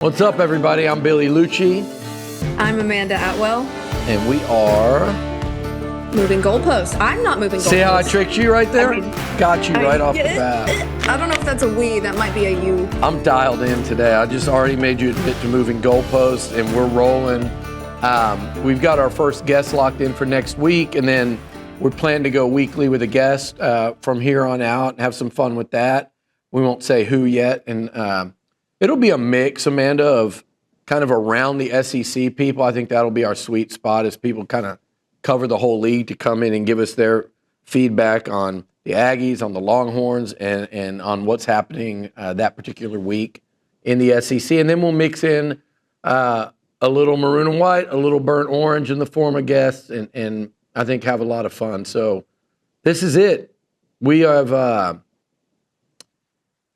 What's up, everybody? I'm Billy Liucci. I'm Amanda Atwell. And we are... Moving goalposts. I'm not moving goalposts. See how I tricked you right there? Got you right off the bat. I don't know if that's a we. That might be a you. I'm dialed in today. I just already made you admit to moving goalposts, and we're rolling. We've got our first guest locked in for next week, and then we're planning to go weekly with a guest from here on out and have some fun with that. We won't say who yet, and it'll be a mix, Amanda, of kind of around the SEC people. I think that'll be our sweet spot as people kind of cover the whole league to come in and give us their feedback on the Aggies, on the Longhorns, and on what's happening that particular week in the SEC. And then we'll mix in a little maroon and white, a little burnt orange in the form of guests, and I think have a lot of fun. So this is it. We have, I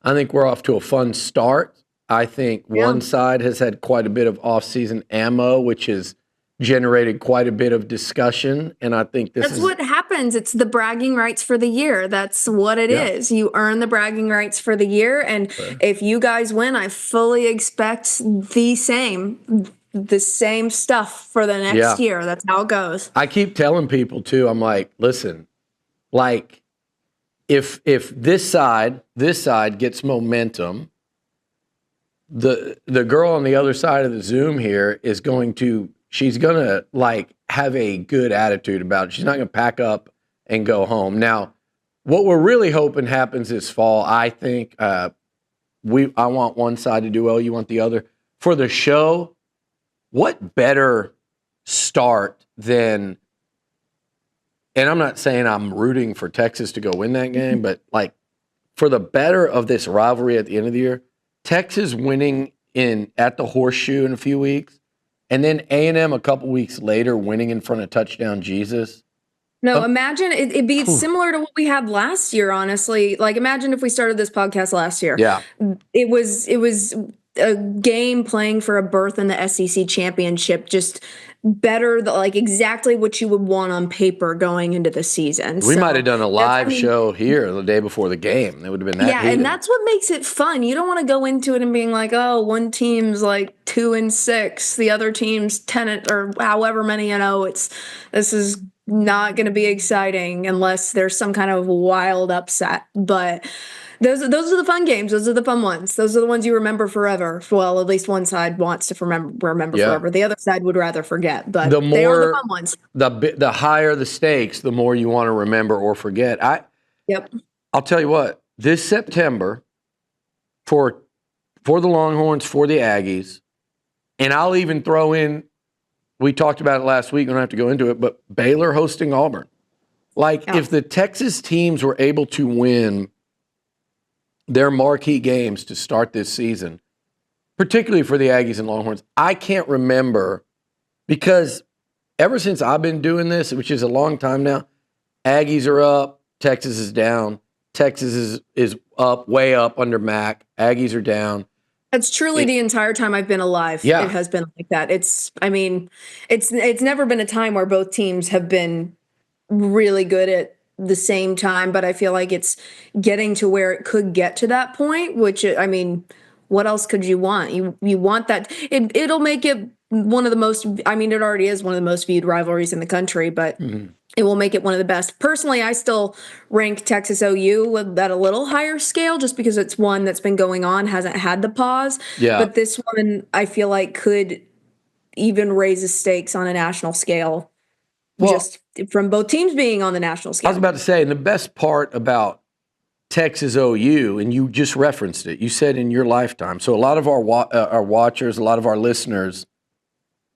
think we're off to a fun start. I think one side has had quite a bit of off-season ammo, which has generated quite a bit of discussion, and I think that's what happens. It's the bragging rights for the year. That's what it is. You earn the bragging rights for the year, and if you guys win, I fully expect the same stuff for the next year. That's how it goes. I keep telling people too, I'm like, listen, like if this side gets momentum, the girl on the other side of the Zoom here is she's going to like have a good attitude about it. She's not going to pack up and go home. Now, what we're really hoping happens this fall, I think I want one side to do well, you want the other. For the show, what better start than, and I'm not saying I'm rooting for Texas to go win that game, but like for the better of this rivalry at the end of the year, Texas winning at the Horseshoe in a few weeks, and then A&M a couple weeks later winning in front of Touchdown Jesus. No, imagine it'd be similar to what we had last year, honestly. Like, imagine if we started this podcast last year. Yeah. It was a game playing for a berth in the SEC championship, just better, like exactly what you would want on paper going into the season. We might have done a live show here the day before the game. It would have been that heated. And that's what makes it fun. You don't want to go into it and being like, oh, one team's like 2-6, the other team's 10 or however many. This is not going to be exciting unless there's some kind of wild upset. But those are the fun games. Those are the fun ones. Those are the ones you remember forever. Well, at least one side wants to remember forever. The other side would rather forget. But they are the fun ones. The higher the stakes, the more you want to remember or forget. I'll tell you what. This September, for the Longhorns, for the Aggies, and I'll even throw in, we talked about it last week. We don't have to go into it, but Baylor hosting Auburn. If the Texas teams were able to win their marquee games to start this season, particularly for the Aggies and Longhorns, I can't remember, because ever since I've been doing this, which is a long time now, Aggies are up, Texas is down. Texas is up, way up under Mac. Aggies are down. That's truly the entire time I've been alive. Yeah. It has been like that. It's never been a time where both teams have been really good at the same time, but I feel like it's getting to where it could get to that point, which, I mean, what else could you want? You want that. It'll make it one of the most, I mean, it already is one of the most viewed rivalries in the country, but it will make it one of the best. Personally, I still rank Texas OU at a little higher scale just because it's one that's been going on, hasn't had the pause. Yeah. But this one, I feel like, could even raise the stakes on a national scale. Well, just from both teams being on the national scale. I was about to say, and the best part about Texas OU, and you just referenced it, you said in your lifetime. So a lot of our watchers, a lot of our listeners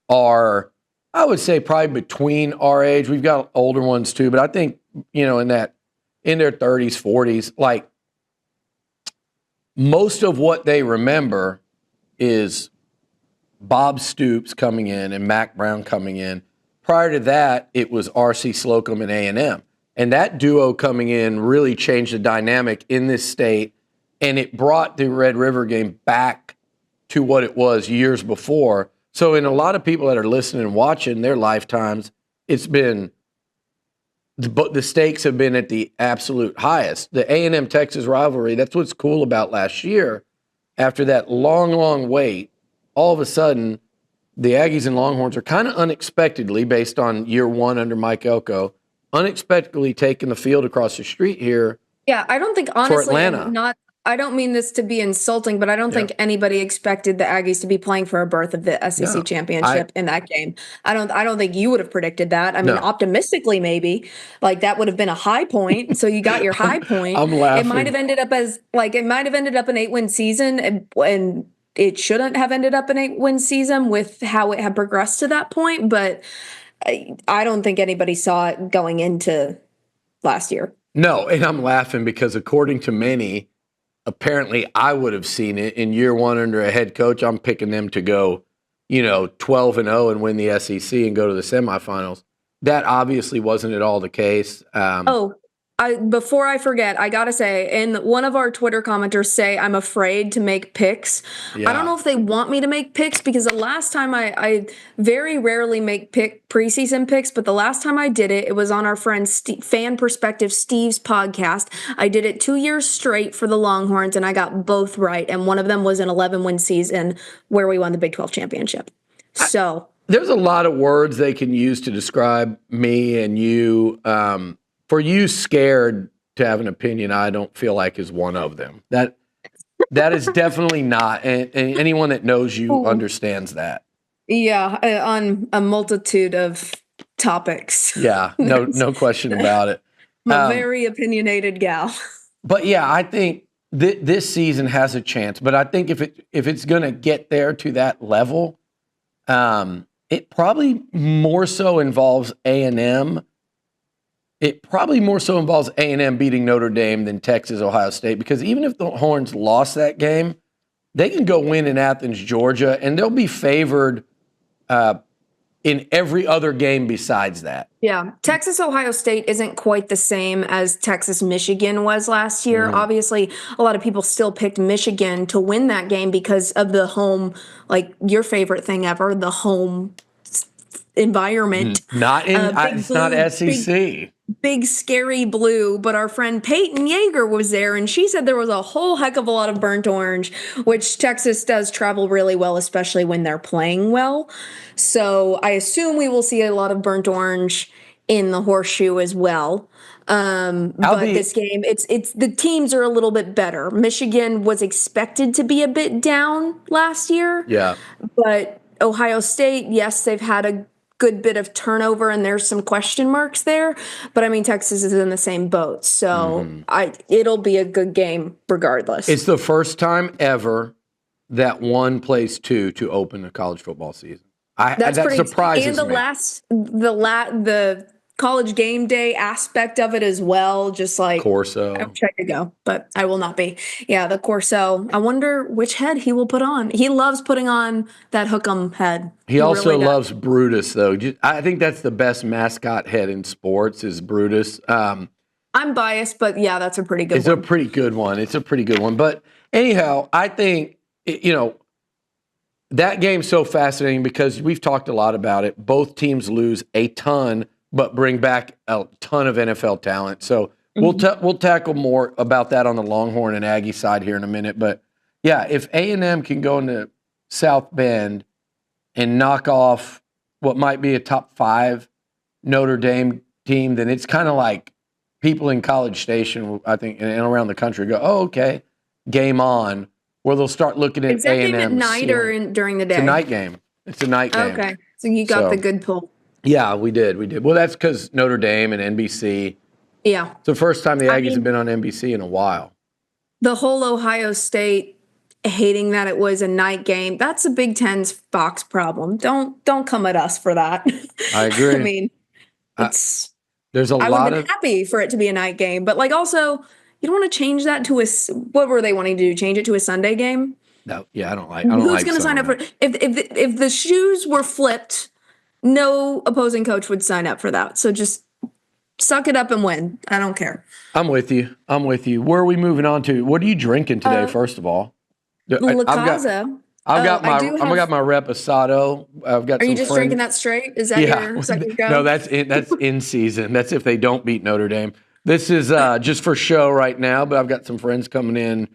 are, I would say, probably between our age. We've got older ones too, but I think, in their 30s, 40s, like most of what they remember is Bob Stoops coming in and Mac Brown coming in. Prior to that, it was R.C. Slocum and A&M. And that duo coming in really changed the dynamic in this state, and it brought the Red River game back to what it was years before. So in a lot of people that are listening and watching their lifetimes, it's been the stakes have been at the absolute highest. The A&M Texas rivalry, that's what's cool about last year. After that long, long wait, all of a sudden, the Aggies and Longhorns are kind of unexpectedly, based on year one under Mike Elko, unexpectedly taking the field across the street here. Yeah, I don't think, for honestly, Atlanta. I don't mean this to be insulting, but I don't think anybody expected the Aggies to be playing for a berth of the SEC No, championship in that game. I don't think you would have predicted that. I mean, No. optimistically, maybe like that would have been a high point. So you got your high point. I'm laughing. It might have ended up an 8-win season, and it shouldn't have ended up an 8-win season with how it had progressed to that point. But I don't think anybody saw it going into last year. No, and I'm laughing because according to many, apparently I would have seen it in year one under a head coach. I'm picking them to go, 12-0 and win the SEC and go to the semifinals. That obviously wasn't at all the case. Before I forget, I gotta say, and one of our Twitter commenters say I'm afraid to make picks. Yeah. I don't know if they want me to make picks, because the last time I very rarely make preseason picks, but the last time I did it, it was on our friend Fan Perspective Steve's podcast. I did it 2 years straight for the Longhorns, and I got both right. And one of them was an 11-win season where we won the Big 12 championship. So there's a lot of words they can use to describe me and you. For you, scared to have an opinion, I don't feel like is one of them. That is definitely not. And anyone that knows you understands that. Yeah, on a multitude of topics. Yeah, no question about it. I'm a very opinionated gal. But yeah, I think this season has a chance. But I think if it's going to get there to that level, it probably more so involves A&M. It probably more so involves A&M beating Notre Dame than Texas, Ohio State, because even if the Horns lost that game, they can go win in Athens, Georgia, and they'll be favored in every other game besides that. Yeah. Texas, Ohio State isn't quite the same as Texas, Michigan was last year. Mm-hmm. Obviously, a lot of people still picked Michigan to win that game because of the home, like your favorite thing ever, the home environment. It's not SEC. Big scary blue, but our friend Peyton Yeager was there, and she said there was a whole heck of a lot of burnt orange, which Texas does travel really well, especially when they're playing well. So I assume we will see a lot of burnt orange in the horseshoe as well. But this game, it's the teams are a little bit better. Michigan was expected to be a bit down last year. Yeah. But Ohio State, yes, they've had a good bit of turnover and there's some question marks there, but I mean Texas is in the same boat, so it'll be a good game regardless. It's the first time ever that one plays two to open a college football season. That surprises me. And the college game day aspect of it as well, just like Corso. I'm trying to go, but I will not be. Yeah, the Corso. I wonder which head he will put on. He loves putting on that Hookem head. He also really loves Brutus, though. I think that's the best mascot head in sports is Brutus. I'm biased, but yeah, that's a pretty good one. It's a pretty good one. It's a pretty good one. But anyhow, I think, that game's so fascinating because we've talked a lot about it. Both teams lose a ton, but bring back a ton of NFL talent. So we'll tackle more about that on the Longhorn and Aggie side here in a minute. But yeah, if A&M can go into South Bend and knock off what might be a top 5 Notre Dame team, then it's kind of like people in College Station, I think, and around the country go, oh, okay, game on, where they'll start looking at A&M. Is that game at night or during the day? It's a night game. It's a night game. Okay, so you got the good pull. Yeah, we did. Well, that's because Notre Dame and NBC. Yeah. It's the first time the Aggies have been on NBC in a while. The whole Ohio State hating that it was a night game, that's a Big Ten's Fox problem. Don't come at us for that. I agree. I mean, it's there's a lot of. I would have been happy for it to be a night game, but like also, you don't want to change that to what were they wanting to do? Change it to a Sunday game? No, yeah, I don't like. Who's going to sign up for if the shoes were flipped? No opposing coach would sign up for that. So just suck it up and win. I don't care. I'm with you. Where are we moving on to? What are you drinking today, first of all? La Casa. I've got my Reposado. I've got. Are some you just friends. drinking that straight? Is that your second go? No, that's in season. That's if they don't beat Notre Dame. This is just for show right now, but I've got some friends coming in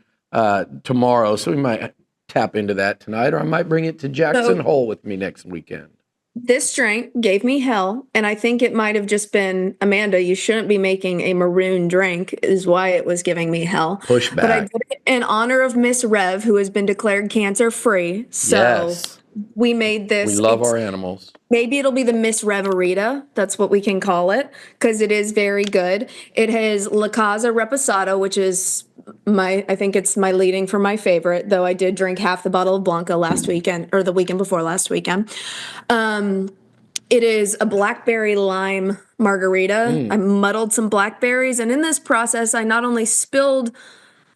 tomorrow, so we might tap into that tonight, or I might bring it to Jackson Hole with me next weekend. This drink gave me hell, and I think it might have just been, Amanda, you shouldn't be making a maroon drink, is why it was giving me hell. Pushback. But I did it in honor of Miss Rev, who has been declared cancer-free. So Yes. we made this. We love our animals. Maybe it'll be the Miss Reverita. That's what we can call it, because it is very good. It has La Casa Reposado, which is I think it's my leading for my favorite, though I did drink half the bottle of Blanca last weekend, or the weekend before last weekend. It is a blackberry lime margarita. I muddled some blackberries, and in this process, I not only spilled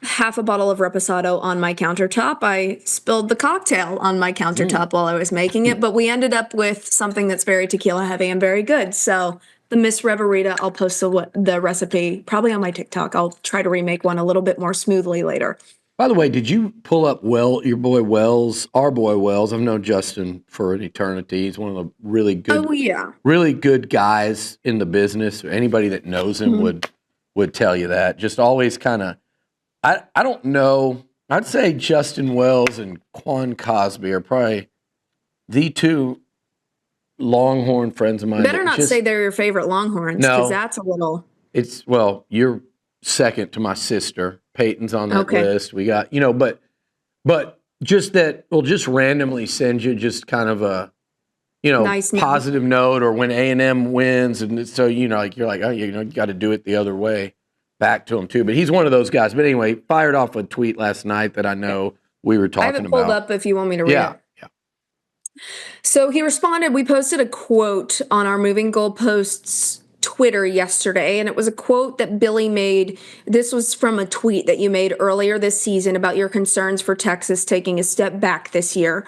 half a bottle of Reposado on my countertop, I spilled the cocktail on my countertop while I was making it, but we ended up with something that's very tequila heavy and very good. So the Miss Reverita, I'll post the recipe probably on my TikTok. I'll try to remake one a little bit more smoothly later. By the way, did you pull up your boy Wells, our boy Wells? I've known Justin for an eternity. He's one of the really good guys in the business. Anybody that knows him would tell you that. Just always kind of, I don't know. I'd say Justin Wells and Quan Cosby are probably the two Longhorn friends of mine. Better not say they're your favorite Longhorns, because that's a little. You're second to my sister. Peyton's on that list. We got, but just that we'll just randomly send you just kind of a, nice positive note, or when A&M wins. And so, you're like, oh, you got to do it the other way back to him too. But he's one of those guys. But anyway, fired off a tweet last night that I know we were talking about. I have it pulled up if you want me to read it. Yeah. So he responded, we posted a quote on our Moving Goalposts Twitter yesterday, and it was a quote that Billy made. This was from a tweet that you made earlier this season about your concerns for Texas taking a step back this year.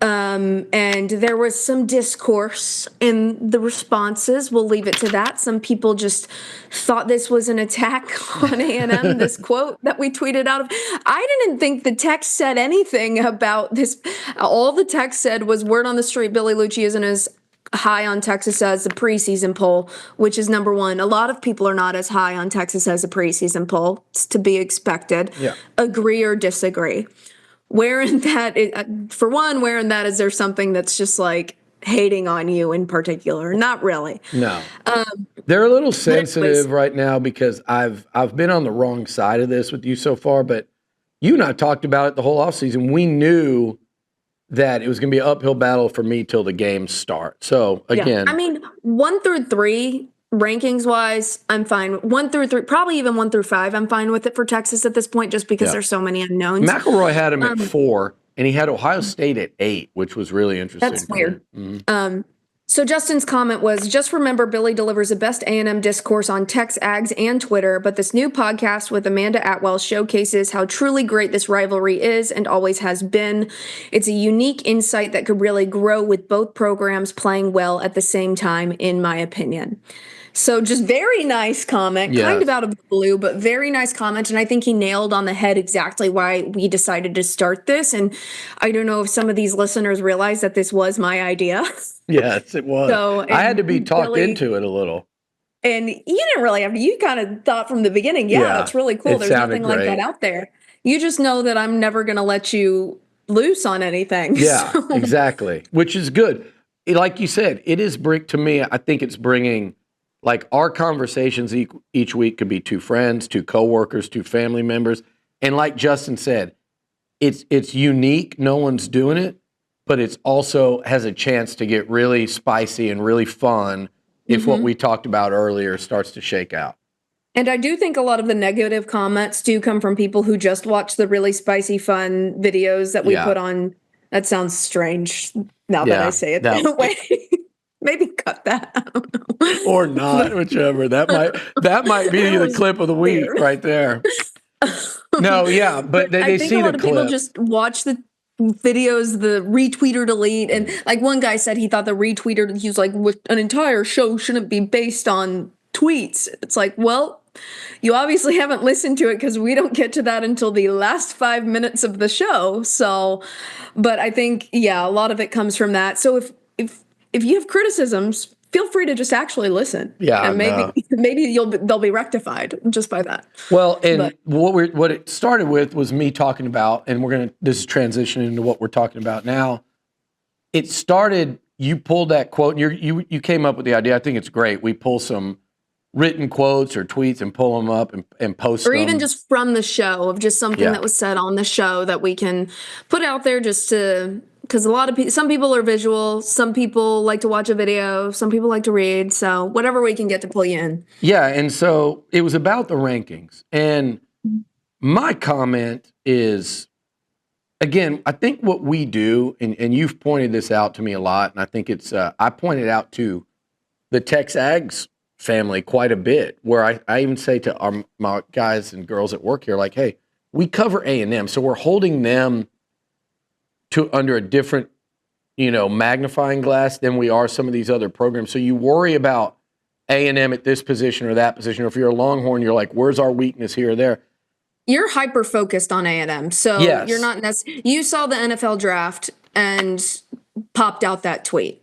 And there was some discourse in the responses. We'll leave it to that. Some people just thought this was an attack on A&M, this quote that we tweeted out of. I didn't think the text said anything about this. All the text said was, word on the street, Billy Liucci isn't as high on Texas as the preseason poll, which is number one. A lot of people are not as high on Texas as a preseason poll. It's to be expected. Yeah. Agree or disagree? Where in that is there something that's just like hating on you in particular? Not really. No. They're a little sensitive right now because I've been on the wrong side of this with you so far, but you and I talked about it the whole offseason. We knew that it was going to be an uphill battle for me till the games start. So, again. Yeah. 1 through 3, rankings-wise, I'm fine. 1 through 3, probably even 1 through 5, I'm fine with it for Texas at this point just because there's so many unknowns. McElroy had him at 4, and he had Ohio State at 8, which was really interesting. That's weird. So Justin's comment was, just remember Billy delivers the best A&M discourse on Tex, Ags, and Twitter, but this new podcast with Amanda Atwell showcases how truly great this rivalry is and always has been. It's a unique insight that could really grow with both programs playing well at the same time, in my opinion. So just very nice comment, kind of out of the blue, but very nice comment. And I think he nailed on the head exactly why we decided to start this. And I don't know if some of these listeners realize that this was my idea. Yes, it was. So, I had to be talked into it a little. And you didn't really have to. You kind of thought from the beginning, that's really cool. There's nothing like that out there. You just know that I'm never going to let you loose on anything. Yeah, exactly. Which is good. Like you said, it is to me, I think it's bringing, like, our conversations each week could be 2 friends, 2 coworkers, 2 family members. And like Justin said, it's unique. No one's doing it, but it's also has a chance to get really spicy and really fun if what we talked about earlier starts to shake out. And I do think a lot of the negative comments do come from people who just watch the really spicy, fun videos that we put on. That sounds strange now that I say it that way. Maybe cut that. I don't know. Or not, whichever. That might be the clip of the week right there. No, yeah, but they see the clip. I think a lot of people just watch the videos, the retweet or delete, and like one guy said he thought the retweet or he was like, an entire show shouldn't be based on tweets. It's like, well, you obviously haven't listened to it because we don't get to that until the last 5 minutes of the show. So, but I think a lot of it comes from that. So if you have criticisms, feel free to just actually listen. Yeah, And maybe they'll be rectified just by that. Well, and what it started with was me talking about, and this is transitioning into what we're talking about now. It started, you pulled that quote, and you came up with the idea. I think it's great. We pull some written quotes or tweets and pull them up and post them. Or even just from the show, of just something that was said on the show that we can put out there just to, because a lot of people, some people are visual, some people like to watch a video, some people like to read. So whatever we can get to pull you in. Yeah, and so it was about the rankings. And my comment is, again, I think what we do, and you've pointed this out to me a lot, and I think it's, I pointed out to the Tex Ags family quite a bit, where I even say to my guys and girls at work here, like, hey, we cover A&M, so we're holding them to under a different, magnifying glass than we are some of these other programs. So you worry about A&M at this position or that position, or if you're a Longhorn, you're like, where's our weakness here or there? You're hyper focused on A&M, so you're not necessarily. You saw the NFL draft and popped out that tweet.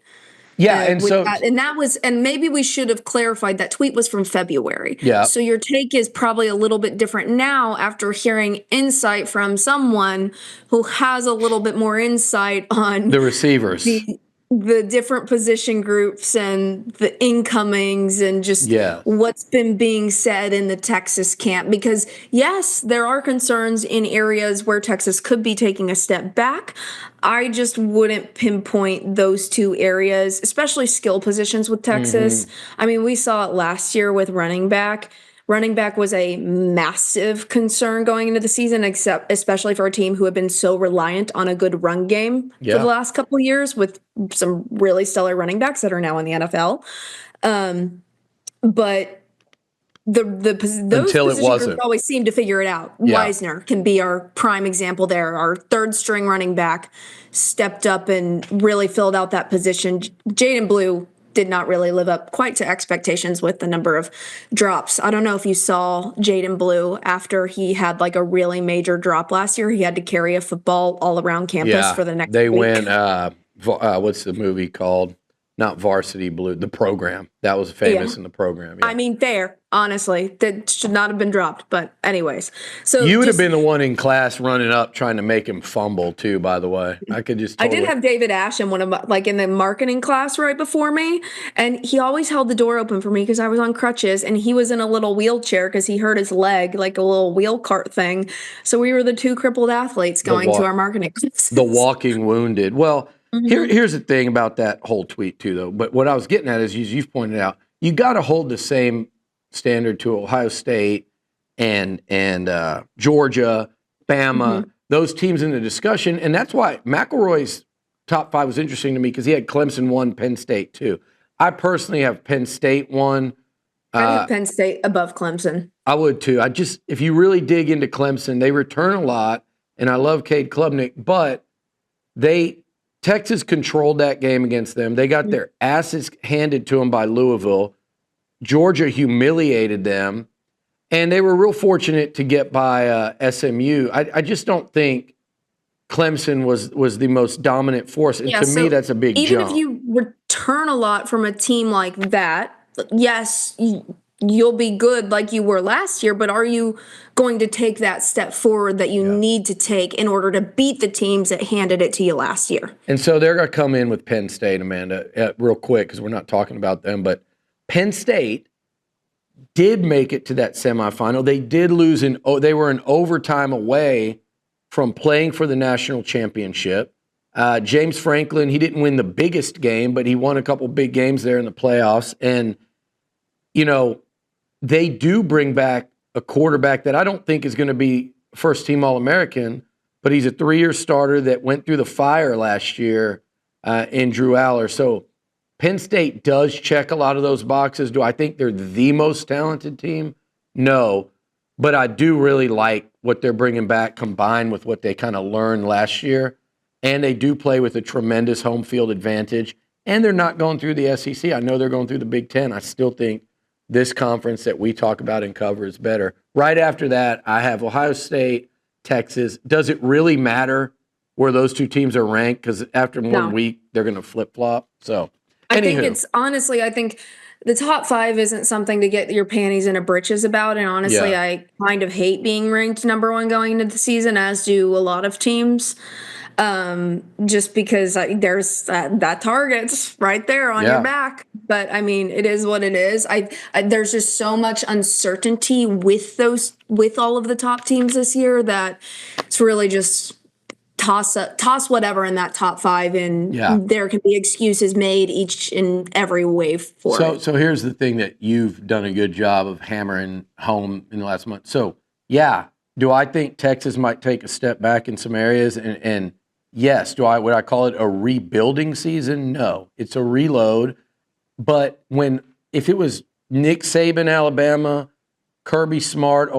Yeah, and maybe we should have clarified that tweet was from February. Yeah. So your take is probably a little bit different now after hearing insight from someone who has a little bit more insight on the receivers, the different position groups and the incomings and just what's been being said in the Texas camp. Because yes, there are concerns in areas where Texas could be taking a step back. I just wouldn't pinpoint those two areas, especially skill positions with Texas. I mean, we saw it last year with running back. Running back was a massive concern going into the season, especially for a team who had been so reliant on a good run game for the last couple of years, with some really stellar running backs that are now in the NFL. But those position groups always seem to figure it out. Weisner can be our prime example there. Our third string running back stepped up and really filled out that position. Jaden Blue did not really live up quite to expectations with the number of drops. I don't know if you saw Jaden Blue after he had like a really major drop last year. He had to carry a football all around campus for the next week. They went, what's the movie called? Not Varsity Blue, The Program. That was famous in The Program. Yeah. I mean, fair, honestly. That should not have been dropped. But anyways. So you would have been the one in class running up trying to make him fumble too, by the way. I did have David Ash in one of my, in the marketing class right before me. And he always held the door open for me because I was on crutches and he was in a little wheelchair because he hurt his leg, like a little wheel cart thing. So we were the two crippled athletes going to our marketing classes. The walking wounded. Well, here's the thing about that whole tweet too, though. But what I was getting at is, you've pointed out, you got to hold the same standard to Ohio State and Georgia, Bama, those teams in the discussion. And that's why McElroy's top 5 was interesting to me, because he had Clemson 1, Penn State 2. I personally have Penn State 1. I have Penn State above Clemson. I would too. If you really dig into Clemson, they return a lot, and I love Cade Klubnik, but Texas controlled that game against them. They got their asses handed to them by Louisville. Georgia humiliated them, and they were real fortunate to get by SMU. I just don't think Clemson was the most dominant force, and to me, that's a big jump. Even if you return a lot from a team like that, yes, you'll be good like you were last year, but are you going to take that step forward that you need to take in order to beat the teams that handed it to you last year? And so they're going to come in with Penn State, Amanda, real quick, because we're not talking about them, but Penn State did make it to that semifinal. They did lose they were in overtime away from playing for the national championship. James Franklin, he didn't win the biggest game, but he won a couple big games there in the playoffs. And, they do bring back a quarterback that I don't think is going to be first-team All-American, but he's a 3-year starter that went through the fire last year in Drew Aller. So Penn State does check a lot of those boxes. Do I think they're the most talented team? No, but I do really like what they're bringing back combined with what they kind of learned last year. And they do play with a tremendous home field advantage. And they're not going through the SEC. I know they're going through the Big Ten. I still think this conference that we talk about and cover is better. Right after that, I have Ohio State, Texas. Does it really matter where those two teams are ranked? Because after 1 week, they're going to flip-flop. So I think Anywho. it's honestly, I think the top 5 isn't something to get your panties in a britches about. And honestly, Yeah. I kind of hate being ranked number 1 going into the season, as do a lot of teams. Just because there's that target's right there on your Yeah. back. But I mean, it is what it is. There's just so much uncertainty with all of the top teams this year that it's really just toss whatever in that top 5, and Yeah. there can be excuses made each and every way for it. So here's the thing that you've done a good job of hammering home in the last month. So yeah, do I think Texas might take a step back in some areas? And yes, would I call it a rebuilding season? No, it's a reload. But if it was Nick Saban, Alabama, Kirby Smart,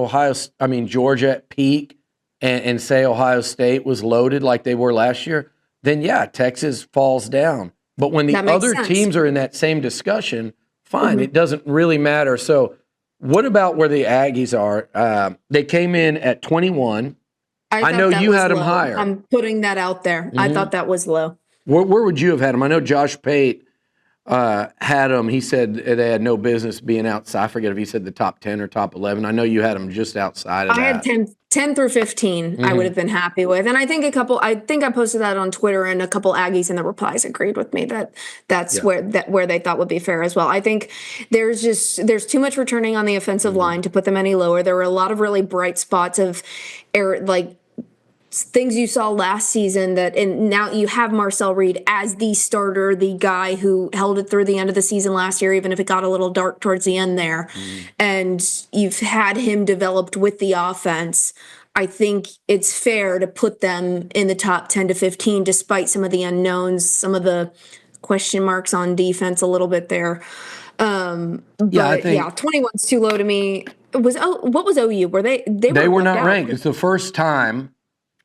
Georgia at peak, and say Ohio State was loaded like they were last year, then yeah, Texas falls down. But when the other teams are in that same discussion, fine, it doesn't really matter. So what about where the Aggies are? They came in at 21. I know you had them higher. I'm putting that out there. I thought that was low. Where would you have had them? I know Josh Pate had them. He said they had no business being outside. I forget if he said the top 10 or top 11. I know you had them just outside of that. I had 10 through 15 I would have been happy with. And I think I posted that on Twitter, and a couple Aggies in the replies agreed with me that's where they thought would be fair as well. I think there's too much returning on the offensive line to put them any lower. There were a lot of really bright spots of things you saw last season and now you have Marcel Reed as the starter, the guy who held it through the end of the season last year, even if it got a little dark towards the end there. And you've had him developed with the offense. I think it's fair to put them in the top 10 to 15, despite some of the unknowns, some of the question marks on defense a little bit there. But 21's too low to me. What was OU? They were not ranked. It's the first time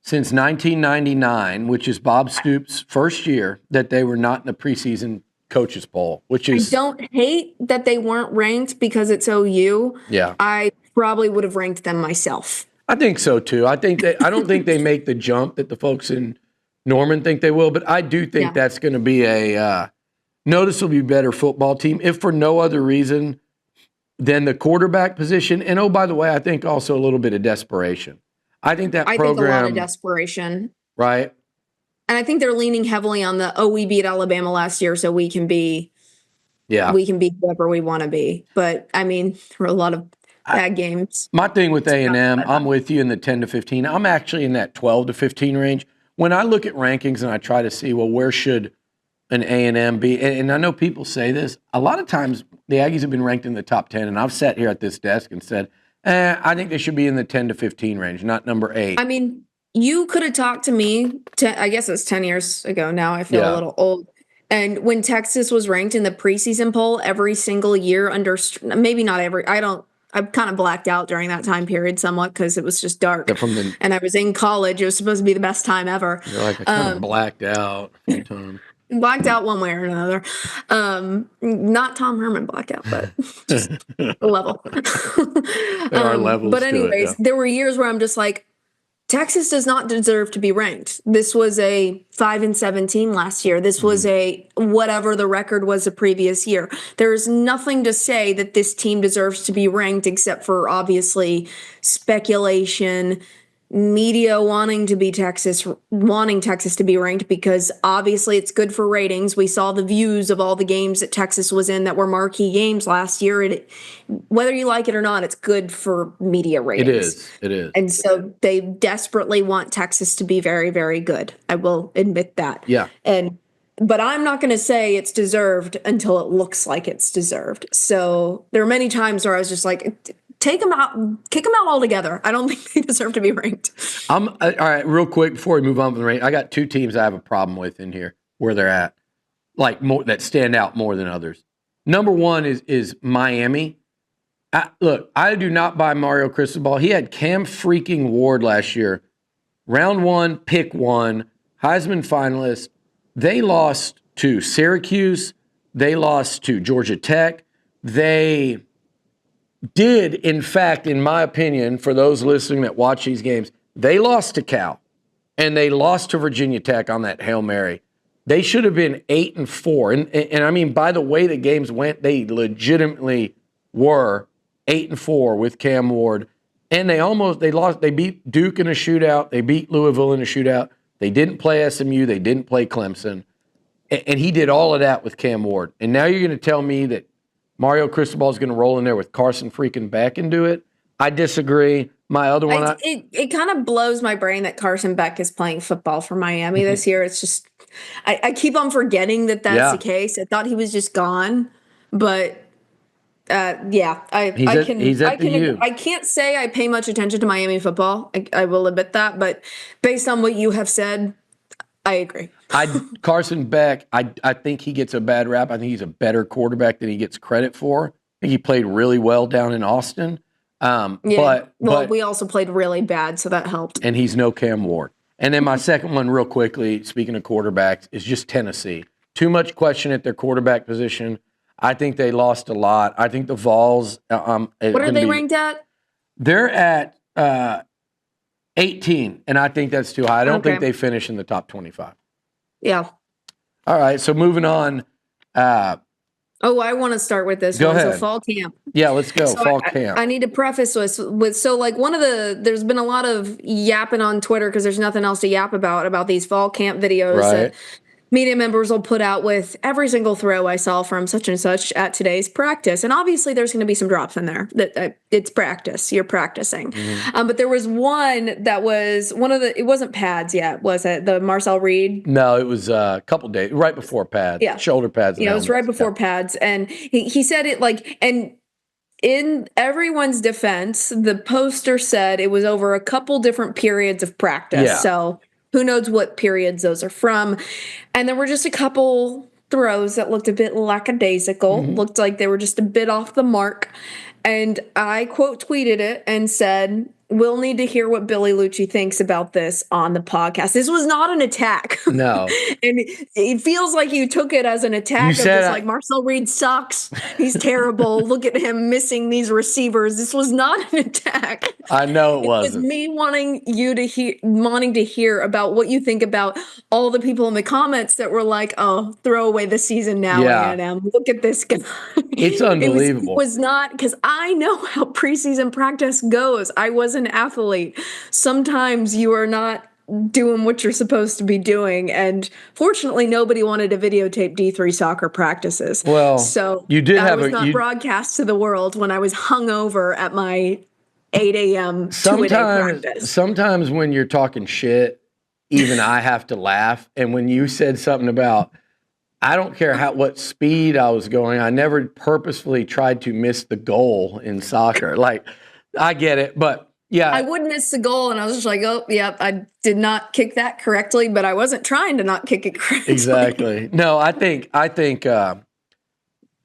since 1999, which is Bob Stoops' first year, that they were not in the preseason coaches poll, which is... I don't hate that they weren't ranked because it's OU. Yeah. I probably would have ranked them myself. I think so, too. I don't think they make the jump that the folks in Norman think they will, but I do think that's going to be a noticeably better football team, if for no other reason than the quarterback position. And, oh, by the way, I think also a little bit of desperation. I think a lot of desperation. Right. And I think they're leaning heavily on we beat Alabama last year, so we can be whoever we want to be. But I mean, there were a lot of bad games. My thing with A&M, I'm with you in the 10 to 15. I'm actually in that 12 to 15 range. When I look at rankings and I try to see, well, where should an A&M be? And I know people say this. A lot of times the Aggies have been ranked in the top 10, and I've sat here at this desk and said, I think they should be in the 10 to 15 range, not number 8. I mean, you could have talked to me, I guess it was 10 years ago now. I feel a little old. And when Texas was ranked in the preseason poll every single year maybe not every, I kind of blacked out during that time period somewhat because it was just dark. And I was in college. It was supposed to be the best time ever. You're like, I kind of blacked out one time. Blacked out one way or another. Not Tom Herman blackout, but just a level. There are levels. But anyways, there were years where I'm just like, Texas does not deserve to be ranked. This was a 5-17 last year. This was a whatever the record was the previous year. There is nothing to say that this team deserves to be ranked except for obviously speculation, media wanting Texas to be ranked because obviously it's good for ratings. We saw the views of all the games that Texas was in that were marquee games last year. Whether you like it or not, it's good for media ratings. It is. And so they desperately want Texas to be very, very good. I will admit that. Yeah. But I'm not going to say it's deserved until it looks like it's deserved. So there are many times where I was just like, take them out, kick them out altogether. I don't think they deserve to be ranked. All right, real quick before we move on from the rank, I got 2 teams I have a problem with in here where they're at, like more that stand out more than others. Number 1 is Miami. Look, I do not buy Mario Cristobal. He had Cam freaking Ward last year, round 1, pick 1, Heisman finalist. They lost to Syracuse. They lost to Georgia Tech. They did, in fact, in my opinion, for those listening that watch these games, they lost to Cal, and they lost to Virginia Tech on that Hail Mary. They should have been 8-4. And I mean, by the way the games went, they legitimately were 8-4 with Cam Ward. And they lost. They beat Duke in a shootout. They beat Louisville in a shootout. They didn't play SMU. They didn't play Clemson. And he did all of that with Cam Ward. And now you're going to tell me that Mario Cristobal is going to roll in there with Carson freaking Beck and do it? I disagree. My other one, it kind of blows my brain that Carson Beck is playing football for Miami this year. It's just, I keep on forgetting that that's the case. I thought he was just gone, but I can't say I pay much attention to Miami football. I will admit that, but based on what you have said, I agree. Carson Beck, I think he gets a bad rap. I think he's a better quarterback than he gets credit for. I think he played really well down in Austin. But we also played really bad, so that helped. And he's no Cam Ward. And then my second one, real quickly, speaking of quarterbacks, is just Tennessee. Too much question at their quarterback position. I think they lost a lot. I think the Vols. What are they ranked at? They're at 18, and I think that's too high. I don't think they finish in the top 25. Yeah. All right, so moving on. I want to start with this Go one. ahead. So fall camp. Yeah, let's go. Fall camp. I need to preface this with there's been a lot of yapping on Twitter because there's nothing else to yap about these fall camp videos that media members will put out with every single throw I saw from such and such at today's practice. And obviously there's going to be some drops in there that it's practice. You're practicing. But there was one that was it wasn't pads yet. Was it the Marcel Reed? No, it was a couple days right before pads. Yeah. Shoulder pads. Yeah, it was right before pads. And he said it and in everyone's defense, the poster said it was over a couple different periods of practice. Yeah. So who knows what periods those are from. And there were just a couple throws that looked a bit lackadaisical, looked like they were just a bit off the mark. And I quote tweeted it and said, we'll need to hear what Billy Liucci thinks about this on the podcast. This was not an attack. No. And it feels like you took it as an attack. Like Marcel Reed sucks. He's terrible. Look at him missing these receivers. This was not an attack. I know it wasn't. It was me wanting to hear about what you think about all the people in the comments that were like, oh, throw away the season now. A&M. Look at this guy. It's unbelievable. It was not, because I know how preseason practice goes. I was an athlete. Sometimes you are not doing what you're supposed to be doing, and fortunately nobody wanted to videotape D3 soccer practices. Well, so you did that was not broadcast to the world when I was hungover at my 8 a.m. two-a-day practice. Sometimes when you're talking shit, even I have to laugh. And when you said something about, I don't care what speed I was going, I never purposefully tried to miss the goal in soccer. Like, I get it, but yeah. I would miss the goal, and I was just like, oh, yeah, I did not kick that correctly, but I wasn't trying to not kick it correctly. Exactly. No, I think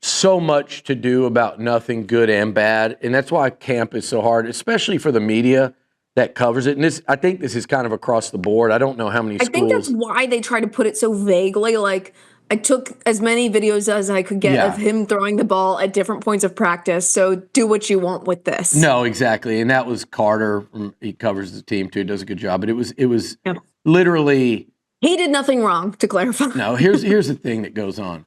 so much to do about nothing good and bad, and that's why camp is so hard, especially for the media that covers it. And I think this is kind of across the board. I don't know how many schools. I think that's why they try to put it so vaguely. Like, I took as many videos as I could get of him throwing the ball at different points of practice. So do what you want with this. No, exactly. And that was Carter. He covers the team too. Does a good job. But it was literally. He did nothing wrong, to clarify. No, here's the thing that goes on.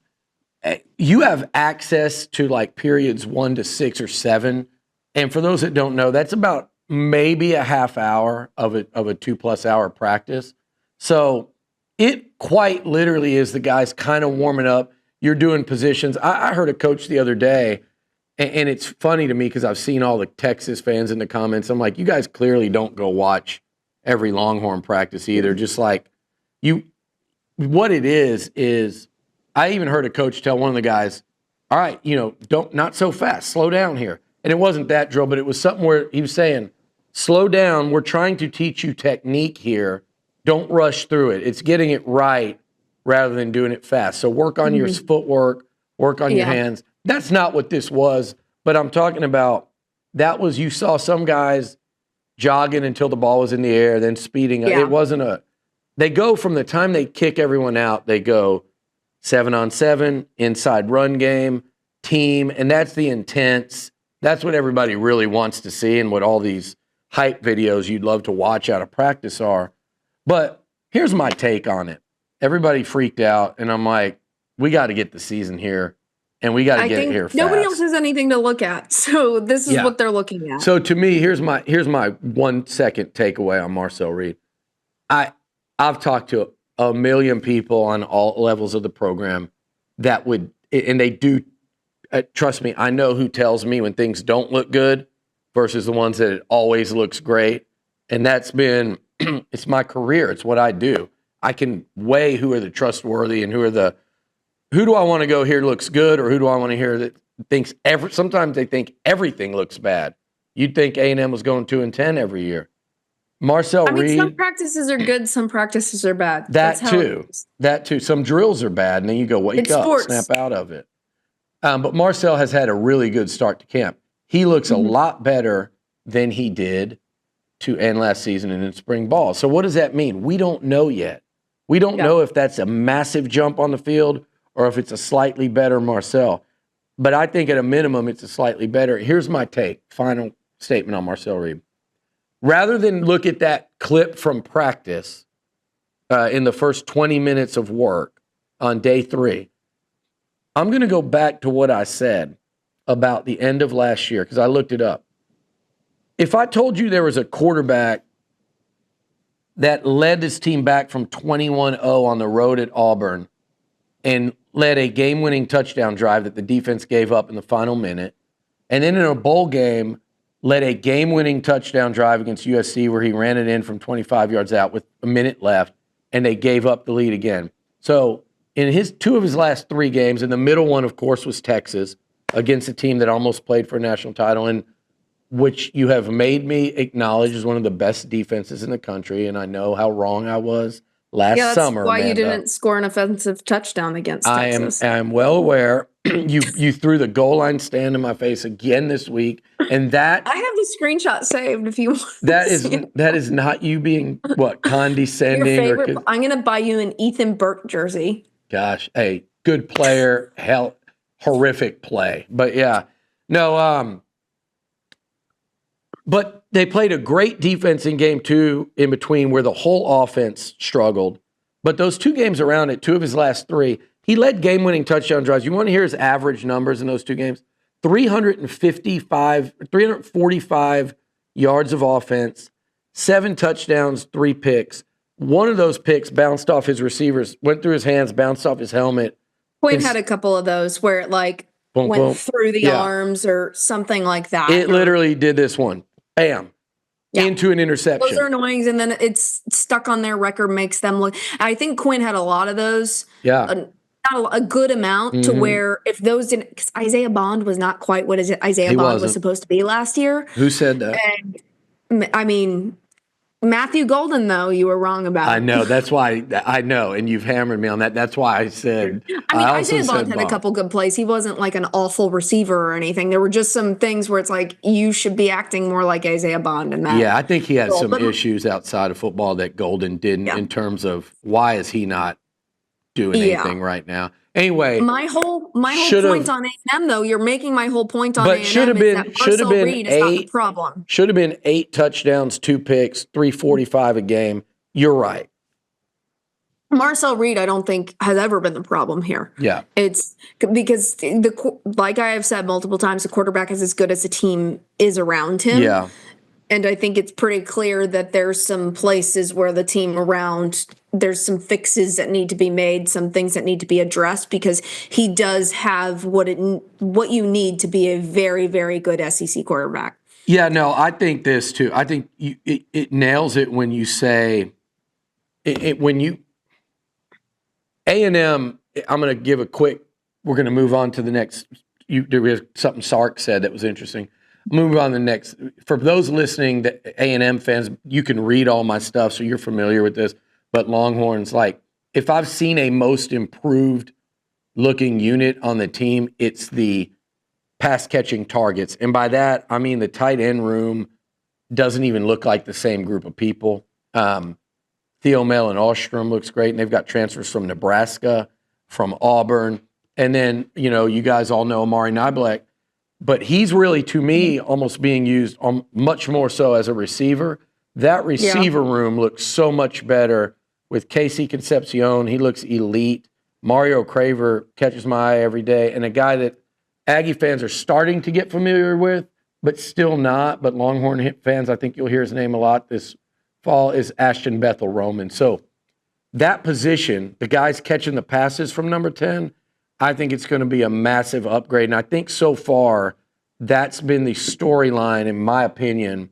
You have access to like periods 1 to 6 or 7. And for those that don't know, that's about maybe a half hour of a 2+ hour practice. So it quite literally is the guys kind of warming up. You're doing positions. I heard a coach the other day, and it's funny to me because I've seen all the Texas fans in the comments. I'm like, you guys clearly don't go watch every Longhorn practice either. Just like what it is I even heard a coach tell one of the guys, all right, not so fast, slow down here. And it wasn't that drill, but it was something where he was saying, slow down. We're trying to teach you technique here. Don't rush through it. It's getting it right rather than doing it fast. So work on your footwork, work on your hands. That's not what this was, but I'm talking about you saw some guys jogging until the ball was in the air, then speeding up. It wasn't they go from the time they kick everyone out, they go 7-on-7, inside run game, team, and that's the intense. That's what everybody really wants to see and what all these hype videos you'd love to watch out of practice are. But here's my take on it. everybody freaked out, and I'm like, we got to get the season here, and we got to get it here fast. Nobody else has anything to look at, so this is what they're looking at. So to me, here's my 1 second takeaway on Marcel Reed. I've talked to a million people on all levels of the program that would, and they do, trust me, I know who tells me when things don't look good versus the ones that it always looks great. And that's been, it's my career. It's what I do. I can weigh who are the trustworthy and who do I want to go here looks good, or who do I want to hear that thinks sometimes they think everything looks bad. You'd think A&M was going 2-10 every year. Marcel Reed. Some practices are good, some practices are bad. That too. Some drills are bad, and then you go, wake up, sports. Snap out of it. But Marcel has had a really good start to camp. He looks a lot better than he did to end last season and in spring ball. So what does that mean? We don't know yet. We don't know if that's a massive jump on the field or if it's a slightly better Marcel. But I think at a minimum, it's a slightly better. Here's my final statement on Marcel Reed. Rather than look at that clip from practice in the first 20 minutes of work on day 3, I'm going to go back to what I said about the end of last year, because I looked it up. If I told you there was a quarterback that led this team back from 21-0 on the road at Auburn and led a game-winning touchdown drive that the defense gave up in the final minute, and then in a bowl game led a game-winning touchdown drive against USC where he ran it in from 25 yards out with a minute left, and they gave up the lead again. So in two of his last 3 games, and the middle one, of course, was Texas, against a team that almost played for a national title, and which you have made me acknowledge is one of the best defenses in the country, and I know how wrong I was last summer. That's why Amanda. you didn't score an offensive touchdown against Texas. I am well aware. You threw the goal line stand in my face again this week, and that I have the screenshot saved if you want. That is not you being condescending. Your favorite. I'm going to buy you an Ethan Burke jersey. Gosh, hey, good player, horrific play, but yeah, no. But they played a great defense in game 2 in between where the whole offense struggled. But those 2 games around it, 2 of his last 3, he led game-winning touchdown drives. You want to hear his average numbers in those 2 games? 345 yards of offense, 7 touchdowns, 3 picks. One of those picks bounced off his receivers, went through his hands, bounced off his helmet. Quinn had a couple of those where it went through the arms or something like that. It literally did this one. Bam. Into an interception. Those are annoying, and then it's stuck on their record, makes them look. I think Quinn had a lot of those. Yeah. Not a good amount to where if those didn't, because Isaiah Bond was not quite what Isaiah Bond was supposed to be last year. Who said that? And I mean, Matthew Golden, though, you were wrong about. I know. That's why I know, and you've hammered me on that. That's why I said. Isaiah Bond had a couple good plays. He wasn't like an awful receiver or anything. There were just some things where it's like you should be acting more like Isaiah Bond in that. Yeah, I think he had some issues outside of football that Golden didn't in terms of why is he not doing anything right now. Anyway, my whole point on A&M, though, you're making my whole point on A&M should have been Reed is not the problem. Should have been 8 touchdowns, 2 picks, 345 a game. You're right. Marcel Reed, I don't think has ever been the problem here. Yeah, it's because like I have said multiple times, the quarterback is as good as the team is around him. Yeah. And I think it's pretty clear that there's some places where the team around, there's some fixes that need to be made, some things that need to be addressed, because he does have what you need to be a very, very good SEC quarterback. Yeah, no, I think this too. I think it nails it when you say when you A&M. I'm going to give a quick. We're going to move on to the next. There was something Sark said that was interesting. Move on to the next. For those listening, the A&M fans, you can read all my stuff, so you're familiar with this. But Longhorns, if I've seen a most improved looking unit on the team, it's the pass catching targets. And by that, I mean the tight end room doesn't even look like the same group of people. Theo Mel and Ostrom looks great, and they've got transfers from Nebraska, from Auburn. And then, you guys all know Amari Niblack. But he's really, to me, almost being used much more so as a receiver. That receiver room looks so much better with Casey Concepcion. He looks elite. Mario Craver catches my eye every day. And a guy that Aggie fans are starting to get familiar with, but still not. But Longhorn fans, I think you'll hear his name a lot this fall, is Ashton Bethel Roman. So that position, the guys catching the passes from number 10, I think it's going to be a massive upgrade. And I think so far that's been the storyline, in my opinion,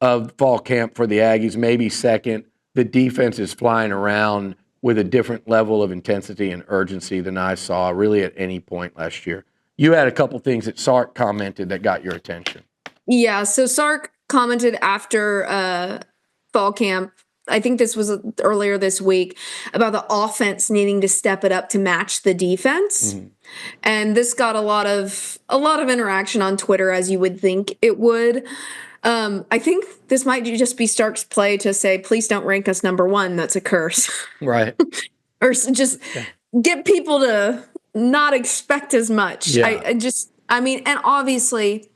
of fall camp for the Aggies, maybe second. The defense is flying around with a different level of intensity and urgency than I saw really at any point last year. You had a couple things that Sark commented that got your attention. Yeah, so Sark commented after fall camp, I think this was earlier this week, about the offense needing to step it up to match the defense. Mm-hmm. And this got a lot of interaction on Twitter, as you would think it would. I think this might just be Stark's play to say, please don't rank us number 1. That's a curse. Right. Or just get people to not expect as much. Yeah. And obviously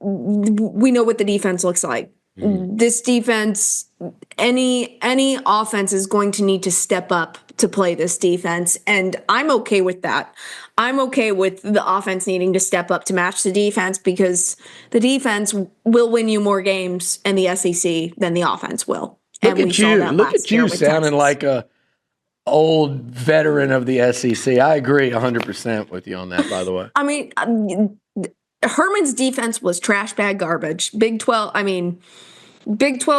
we know what the defense looks like. Mm. This defense, any offense is going to need to step up to play this defense. And I'm okay with that. I'm okay with the offense needing to step up to match the defense, because the defense will win you more games in the SEC than the offense will. Look at you sounding like a old veteran of the SEC. I agree 100% with you on that, by the way. I mean, Herman's defense was trash bag garbage. Big 12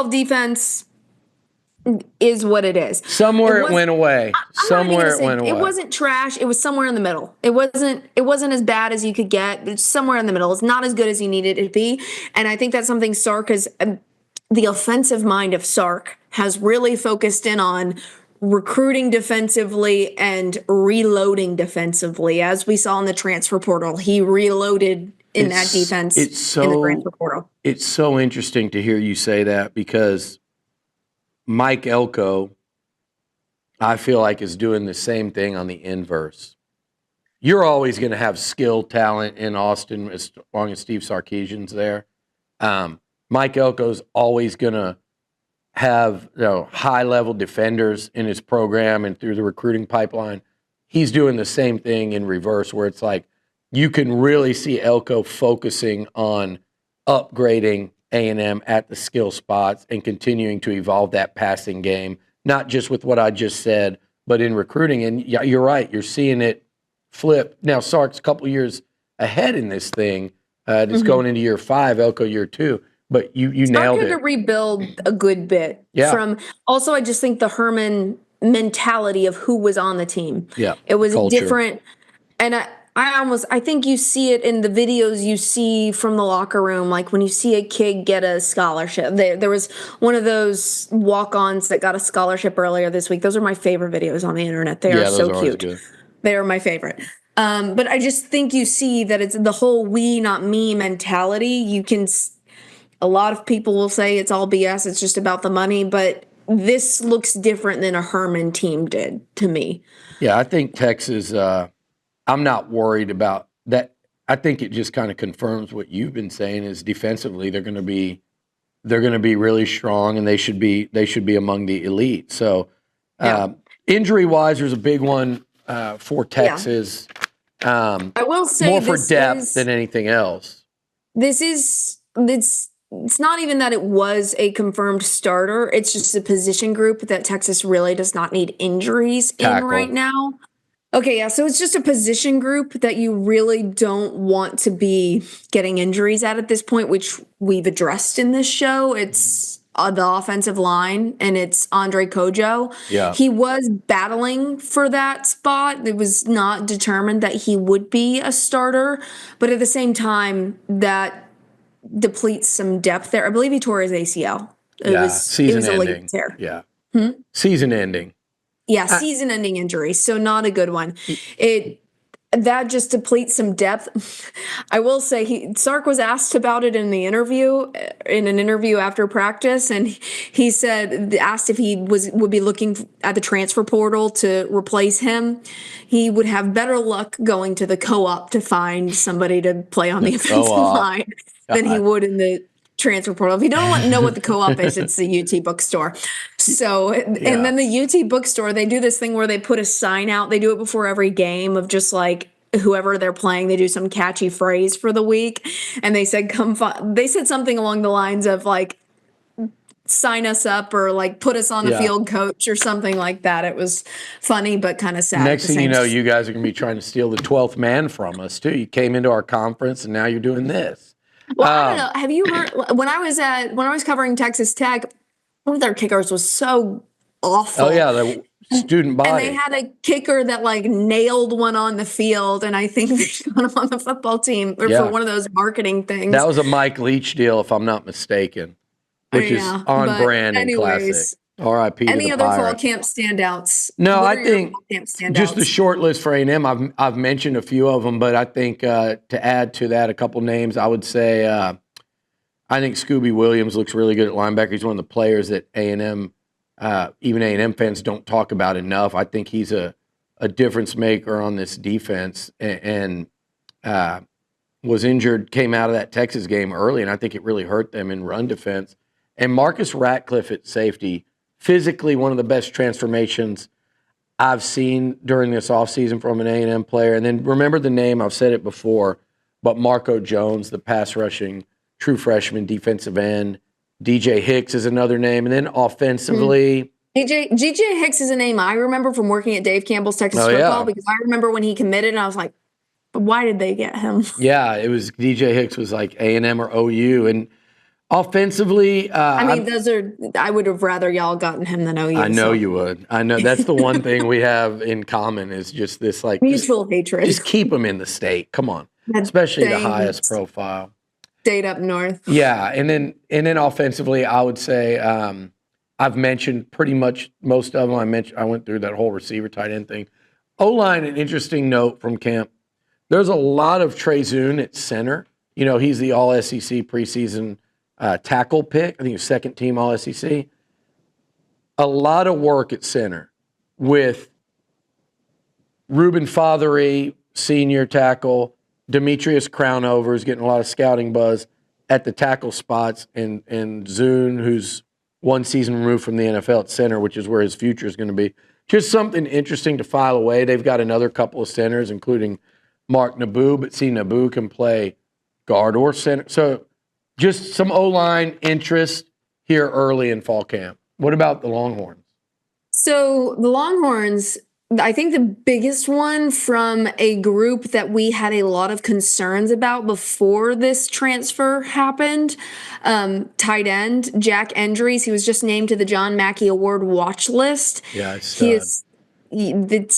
defense is what it is. Somewhere it went away. It wasn't trash. It was somewhere in the middle. It wasn't as bad as you could get, but it's somewhere in the middle. It's not as good as you needed it to be. And I think that's something Sark has, the offensive mind of Sark has really focused in on, recruiting defensively and reloading defensively. As we saw in the transfer portal, he reloaded in that defense in the transfer portal. It's so interesting to hear you say that, because Mike Elko, I feel like, is doing the same thing on the inverse. You're always going to have skill, talent in Austin as long as Steve Sarkisian's there. Mike Elko's always going to have high-level defenders in his program and through the recruiting pipeline. He's doing the same thing in reverse, where it's like you can really see Elko focusing on upgrading A&M at the skill spots and continuing to evolve that passing game, not just with what I just said, but in recruiting. And yeah, you're right. You're seeing it flip. Now, Sark's a couple years ahead in this thing. It's going into year 5, Elko year 2. But you nailed it. To rebuild a good bit. Yeah. Also, I just think the Herman mentality of who was on the team. Yeah. It was different. And I think you see it in the videos you see from the locker room, like when you see a kid get a scholarship. There was one of those walk-ons that got a scholarship earlier this week. Those are my favorite videos on the internet. They are so cute. Good. They are my favorite. But I just think you see that it's the whole we, not me mentality. A lot of people will say it's all BS. It's just about the money. But this looks different than a Herman team did to me. Yeah, I think Texas, I'm not worried about that. I think it just kind of confirms what you've been saying, is defensively they're going to be really strong, and they should be among the elite. So injury-wise, there's a big one for Texas. I will say more for depth than anything else. It's not even that it was a confirmed starter. It's just a position group that Texas really does not need injuries in right now. Okay, yeah, so it's just a position group that you really don't want to be getting injuries at this point, which we've addressed in this show. It's the offensive line, and it's Andre Kojo. Yeah. He was battling for that spot. It was not determined that he would be a starter, but at the same time, that depletes some depth there. I believe he tore his ACL. It was a late tear. Yeah. Season ending. Yeah, season-ending injury, so not a good one. That just depletes some depth. I will say Sark was asked about it in an interview after practice, and he asked if he would be looking at the transfer portal to replace him. He would have better luck going to the co-op to find somebody to play on the offensive line than he would in the transfer portal. If you don't know what the co-op is, it's the UT bookstore. So, and then the UT bookstore, they do this thing where they put a sign out. They do it before every game of just like whoever they're playing, they do some catchy phrase for the week. And they said, they said something along the lines of like, sign us up or like put us on the field, coach, or something like that. It was funny, but kind of sad. Next thing you know, you guys are going to be trying to steal the 12th man from us too. You came into our conference and now you're doing this. Well, I don't know. Have you heard when I was covering Texas Tech, one of their kickers was so awful. Oh yeah, the student body. And they had a kicker that like nailed one on the field, and I think they got him on the football team or for one of those marketing things. That was a Mike Leach deal, if I'm not mistaken. Which is on brand and classic. R.I.P. Any to the other Pirates. fall camp standouts? No, I think just the short list for A&M. I've mentioned a few of them, but I think to add to that a couple names, I would say I think Scooby Williams looks really good at linebacker. He's one of the players that A&M, even A&M fans don't talk about enough. I think he's a difference maker on this defense and was injured, came out of that Texas game early, and I think it really hurt them in run defense. And Marcus Ratcliffe at safety, physically one of the best transformations I've seen during this offseason from an A&M player. And then remember the name, I've said it before, but Marco Jones, the pass rushing true freshman defensive end. DJ Hicks is another name. And then offensively. DJ Hicks is a name I remember from working at Dave Campbell's Texas football because I remember when he committed and I was like, why did they get him? Yeah, it was DJ Hicks was like A&M or OU. And offensively, I mean, I would have rather y'all gotten him than OU. I know you would. I know that's the one thing we have in common is just this like mutual hatred. Just keep them in the state. Come on, especially the highest profile state up north. Yeah, and then offensively, I would say I've mentioned pretty much most of them. I went through that whole receiver tight end thing. O-line, an interesting note from camp. There's a lot of Trey Zune at center. You know, he's the All-SEC preseason tackle pick. I think he's second team All-SEC. A lot of work at center with Ruben Fothery, senior tackle, Demetrius Crownover is getting a lot of scouting buzz at the tackle spots, and Zune, who's one season removed from the NFL at center, which is where his future is going to be. Just something interesting to file away. They've got another couple of centers, including Mark Naboo, but see, Naboo can play guard or center. So just some O-line interest here early in fall camp. What about the Longhorns? So the Longhorns, I think the biggest one from a group that we had a lot of concerns about before this transfer happened, tight end, Jack Endries. He was just named to the John Mackey Award watch list. Yeah, it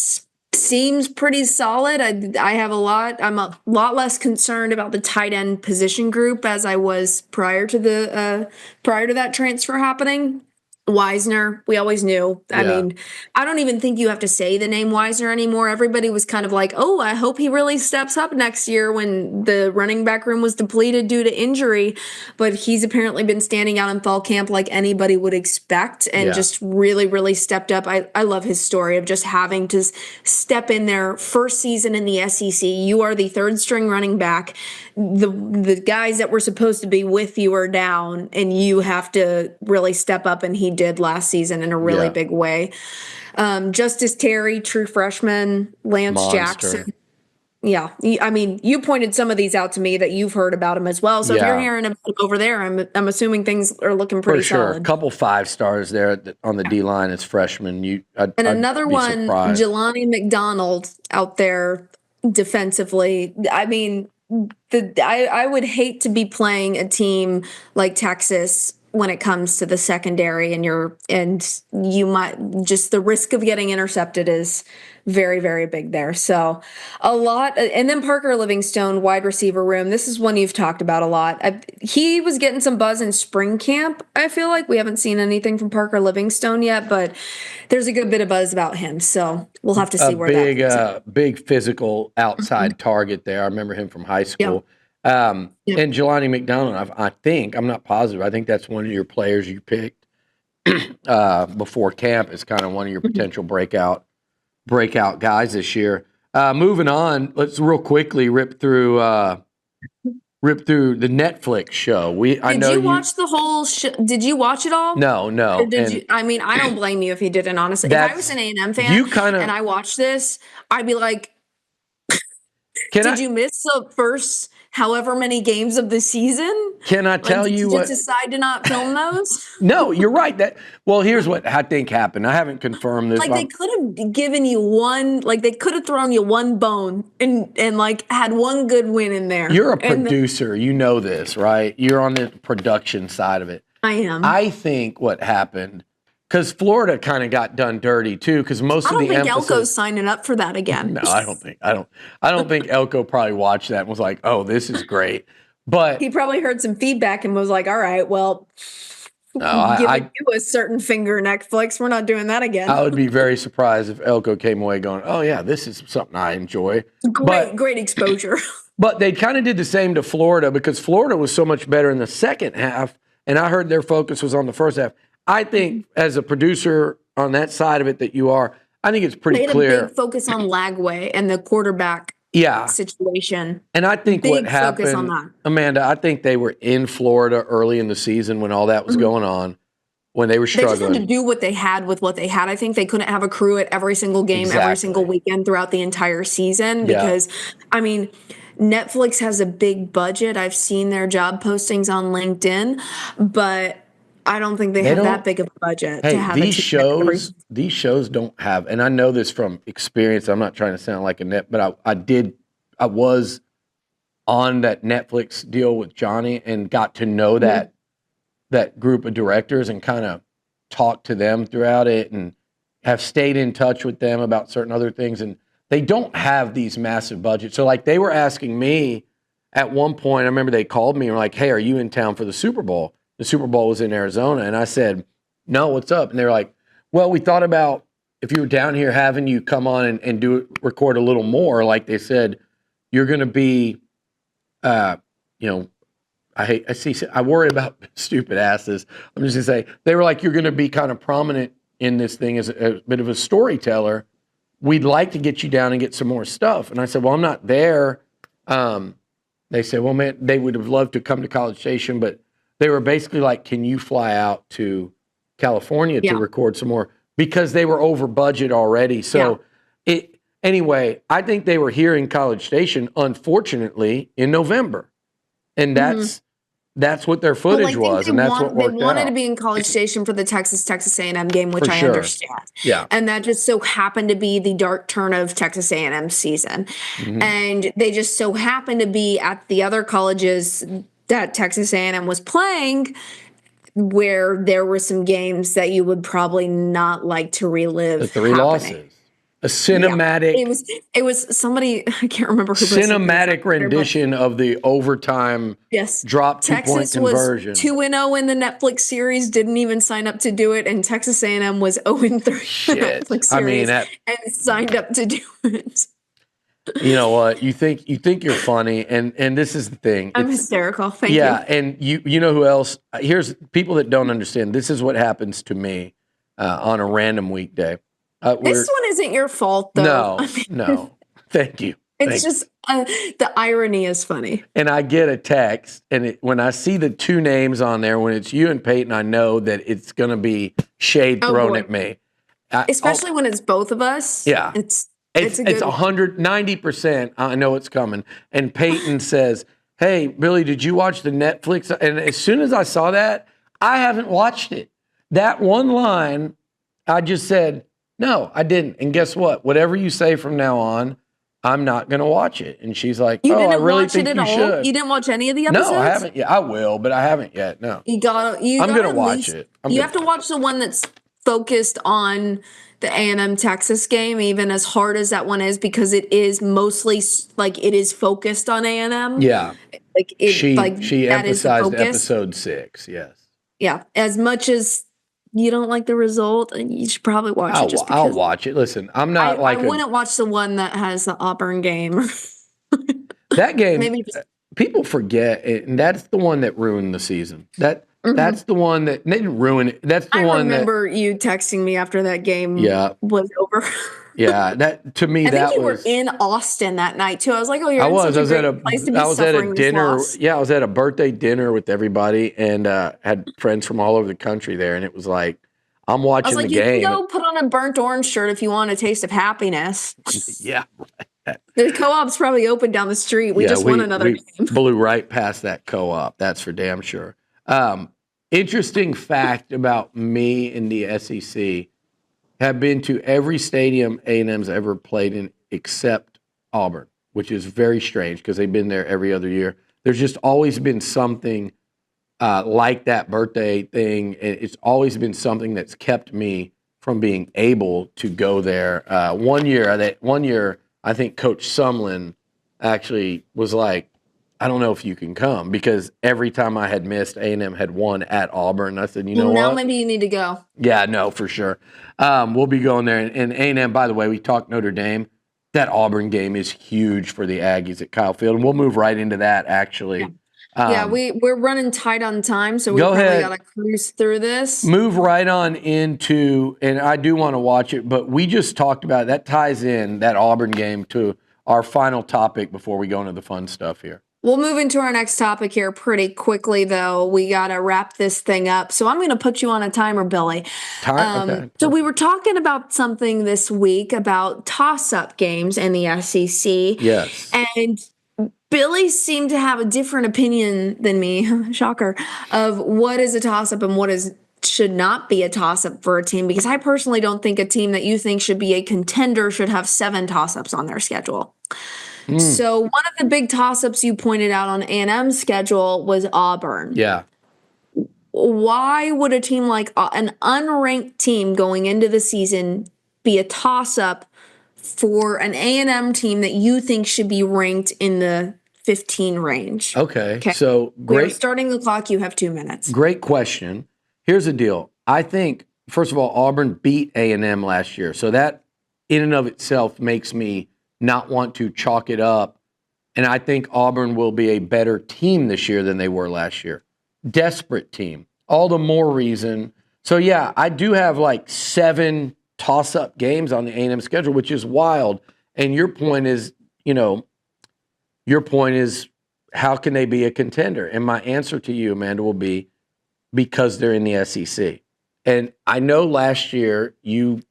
seems pretty solid. I'm a lot less concerned about the tight end position group as I was prior to that transfer happening. Wisner, we always knew. I mean, I don't even think you have to say the name Wisner anymore. Everybody was kind of like, oh, I hope he really steps up next year when the running back room was depleted due to injury. But he's apparently been standing out in fall camp like anybody would expect and just really, really stepped up. I love his story of just having to step in there first season in the SEC. You are the third string running back. The guys that were supposed to be with you are down and you have to really step up, and he did last season in a really big way. Justice Terry, true freshman, Lance Monster. Jackson. Yeah. I mean, you pointed some of these out to me that you've heard about him as well. So if you're hearing about him over there, I'm assuming things are looking pretty solid. A couple 5-stars there on the D-line as freshmen. Another one, Jelani McDonald out there defensively. I mean, I would hate to be playing a team like Texas when it comes to the secondary, and you might just the risk of getting intercepted is very, very big there. So a lot. And then Parker Livingstone, wide receiver room. This is one you've talked about a lot. He was getting some buzz in spring camp. I feel like we haven't seen anything from Parker Livingstone yet, but there's a good bit of buzz about him. So we'll have to see where that goes. Big physical outside target there. I remember him from high school. And Jelani McDonald, I think, I'm not positive, I think that's one of your players you picked before camp as kind of one of your potential breakout guys this year. Moving on, let's real quickly rip through rip through the Netflix show. Did you watch the whole did you watch it all? No. Or did you? I mean, I don't blame you if you didn't, honestly. If I was an A&M fan and I watched this, I'd be like, did you miss the first however many games of the season? Can I tell you what? Did you just decide to not film those? No, you're right. Well, here's what I think happened. I haven't confirmed this. Like, they could have given you one, like, they could have thrown you one bone and like had one good win in there. You're a producer. You know this, right? You're on the production side of it. I am. I think what happened, because Florida kind of got done dirty too, because most of the emphasis. I don't think Elko's signing up for that again. No, I don't think Elko probably watched that and was like, "Oh, this is great." But he probably heard some feedback and was like, "All right, well, giving you a certain finger, Netflix. We're not doing that again." I would be very surprised if Elko came away going, "Oh yeah, this is something I enjoy." Great exposure. But they kind of did the same to Florida because Florida was so much better in the second half, and I heard their focus was on the first half. I think as a producer on that side of it that you are, I think it's pretty clear. They had a big focus on Lagway and the quarterback situation. And I think what happened, Amanda, I think they were in Florida early in the season when all that was going on, when they were struggling. They just had to do what they had with what they had. I think they couldn't have a crew at every single game, every single weekend throughout the entire season because, I mean, Netflix has a big budget. I've seen their job postings on LinkedIn, but I don't think they have that big of a budget to have these shows don't have, and I know this from experience. I'm not trying to sound like a net, but I was on that Netflix deal with Johnny and got to know that group of directors and kind of talked to them throughout it and have stayed in touch with them about certain other things. And they don't have these massive budgets. So like they were asking me at one point, I remember they called me and were like, "Hey, are you in town for the Super Bowl?" The Super Bowl was in Arizona. And I said, "No, what's up?" And they were like, "Well, we thought about if you were down here having you come on and record a little more." Like they said, "You're going to be, I worry about stupid asses." I'm just going to say, they were like, "You're going to be kind of prominent in this thing as a bit of a storyteller. We'd like to get you down and get some more stuff." And I said, "Well, I'm not there." They said, "Well, man, they would have loved to come to College Station, but they were basically like, can you fly out to California to record some more?" Because they were over budget already. So anyway, I think they were here in College Station, unfortunately, in November. And that's what their footage was, and that's what worked out. They wanted to be in College Station for the Texas A&M game, which I understand. Yeah. And that just so happened to be the dark turn of Texas A&M season. And they just so happened to be at the other colleges that Texas A&M was playing, where there were some games that you would probably not like to relive. The three losses. A cinematic. Yeah. It was somebody, I can't remember who. Cinematic rendition of the overtime drop 2-point conversion. Texas was 2-0 in the Netflix series, didn't even sign up to do it, and Texas A&M was 0-3 in the Netflix series and signed up to do it. You know what? You think you're funny, and this is the thing. I'm hysterical. Thank you. Yeah, and you know who else? Here's people that don't understand. This is what happens to me on a random weekday. This one isn't your fault, though. No. Thank you. It's just the irony is funny. And I get a text, and when I see the two names on there, when it's you and Peyton, I know that it's going to be shade thrown at me. Especially when it's both of us. Yeah. It's 190%. I know it's coming. And Peyton says, "Hey, Billy, did you watch the Netflix?" And as soon as I saw that, I haven't watched it. That one line, I just said, "No, I didn't." And guess what? Whatever you say from now on, I'm not going to watch it. And she's like, "Oh, I really think you should." You didn't watch any of the episodes? No, I haven't yet. I will, but I haven't yet. No. I'm going to watch it. You have to watch the one that's focused on the A&M Texas game, even as hard as that one is, because it is mostly like it is focused on A&M. Yeah. She emphasized episode 6. Yes. Yeah. As much as you don't like the result, and you should probably watch it. I'll watch it. Listen, I'm not I wouldn't watch the one that has the Auburn game. That game, people forget it, and that's the one that ruined the season. That's the one that they didn't ruin it. That's the one that I remember you texting me after that game was over. Yeah, that to me I think that you were was. in Austin that night too. I was like, oh, you're I in was. such I a was at great place to be I was at a suffering this dinner. loss. Yeah, I was at a birthday dinner with everybody, and had friends from all over the country there. And it was like I'm I was watching the like, you can game. go put on a burnt orange shirt if you want a taste of happiness. Yeah, The co-op's probably open down the street. We yeah. just won We another we game. blew right past that co-op. That's for damn sure. Interesting fact about me in the SEC: have been to every stadium A&M's ever played in except Auburn, which is very strange because they've been there every other year. There's just always been something like that birthday thing. It's always been something that's kept me from being able to go there. One year, I think Coach Sumlin actually was like, I don't know if you can come because every time I had missed, A&M had won at Auburn. I said, you know Now what? maybe you need to go. Yeah, no, for sure. We'll be going there. And A&M, by the way, we talked Notre Dame. That Auburn game is huge for the Aggies at Kyle Field, and we'll move right into that, actually. Yeah, we're running tight on time, so we Go probably ahead. got to cruise through this. Move right on into, and I do want to watch it, but we just talked about it. That ties in, that Auburn game, to our final topic before we go into the fun stuff here. We'll move into our next topic here pretty quickly, though. We got to wrap this thing up. So I'm going to put you on a timer, Billy. Okay. So we were talking about something this week about toss-up games in the SEC. Yes. And Billy seemed to have a different opinion than me, shocker, of what is a toss-up and what should not be a toss-up for a team. Because I personally don't think a team that you think should be a contender should have 7 toss-ups on their schedule. So one of the big toss-ups you pointed out on A&M's schedule was Auburn. Yeah. Why would a team like an unranked team going into the season be a toss-up for an A&M team that you think should be ranked in the 15 range? Okay. So We're starting the clock. You have 2 minutes. Great question. Here's the deal. I think, first of all, Auburn beat A&M last year. So that in and of itself makes me not want to chalk it up. And I think Auburn will be a better team this year than they were last year. Desperate team. All the more reason. So, yeah, I do have like 7 toss-up games on the A&M schedule, which is wild. And your point is, how can they be a contender? And my answer to you, Amanda, will be because they're in the SEC. And I know last year you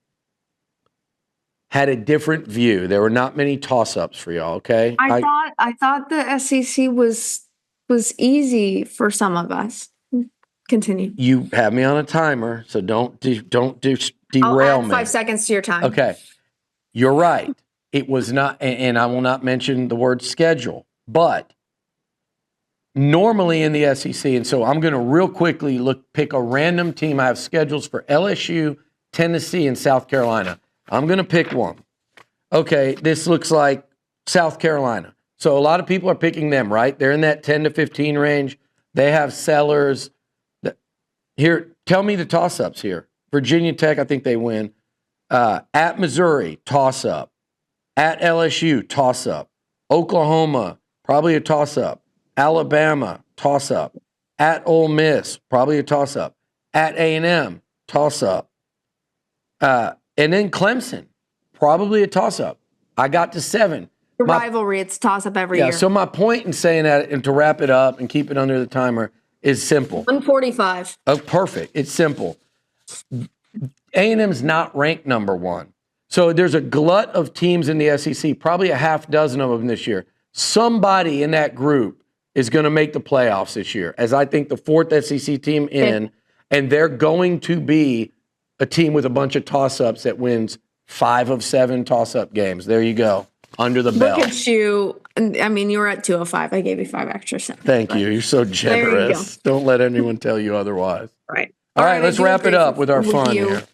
had a different view. There were not many toss-ups for y'all, okay? I thought the SEC was easy for some of us. Continue. You have me on a timer, so don't derail I'll add me. 5 seconds to your time. Okay. You're right. It was not, and I will not mention the word schedule, but normally in the SEC, and so I'm going to real quickly pick a random team. I have schedules for LSU, Tennessee, and South Carolina. I'm going to pick one. Okay, this looks like South Carolina. So a lot of people are picking them, right? They're in that 10 to 15 range. They have sellers. Here, tell me the toss-ups here. Virginia Tech, I think they win. At Missouri, toss-up. At LSU, toss-up. Oklahoma, probably a toss-up. Alabama, toss-up. At Ole Miss, probably a toss-up. At A&M, toss-up. And then Clemson, probably a toss-up. I got to 7. The rivalry, it's toss-up every year. So my point in saying that, and to wrap it up and keep it under the timer, is simple. 145. Oh, perfect. It's simple. A&M's not ranked number 1. So there's a glut of teams in the SEC, probably a half dozen of them this year. Somebody in that group is going to make the playoffs this year, as I think the 4th SEC team in, and they're going to be a team with a bunch of toss-ups that wins 5 of 7 toss-up games. There you go, under the belt. Look at you. I mean, you were at 205. I gave you 5 extra seconds. Thank you. You're so generous. Don't let anyone tell you otherwise. Right. All right, let's wrap it up with our fun here.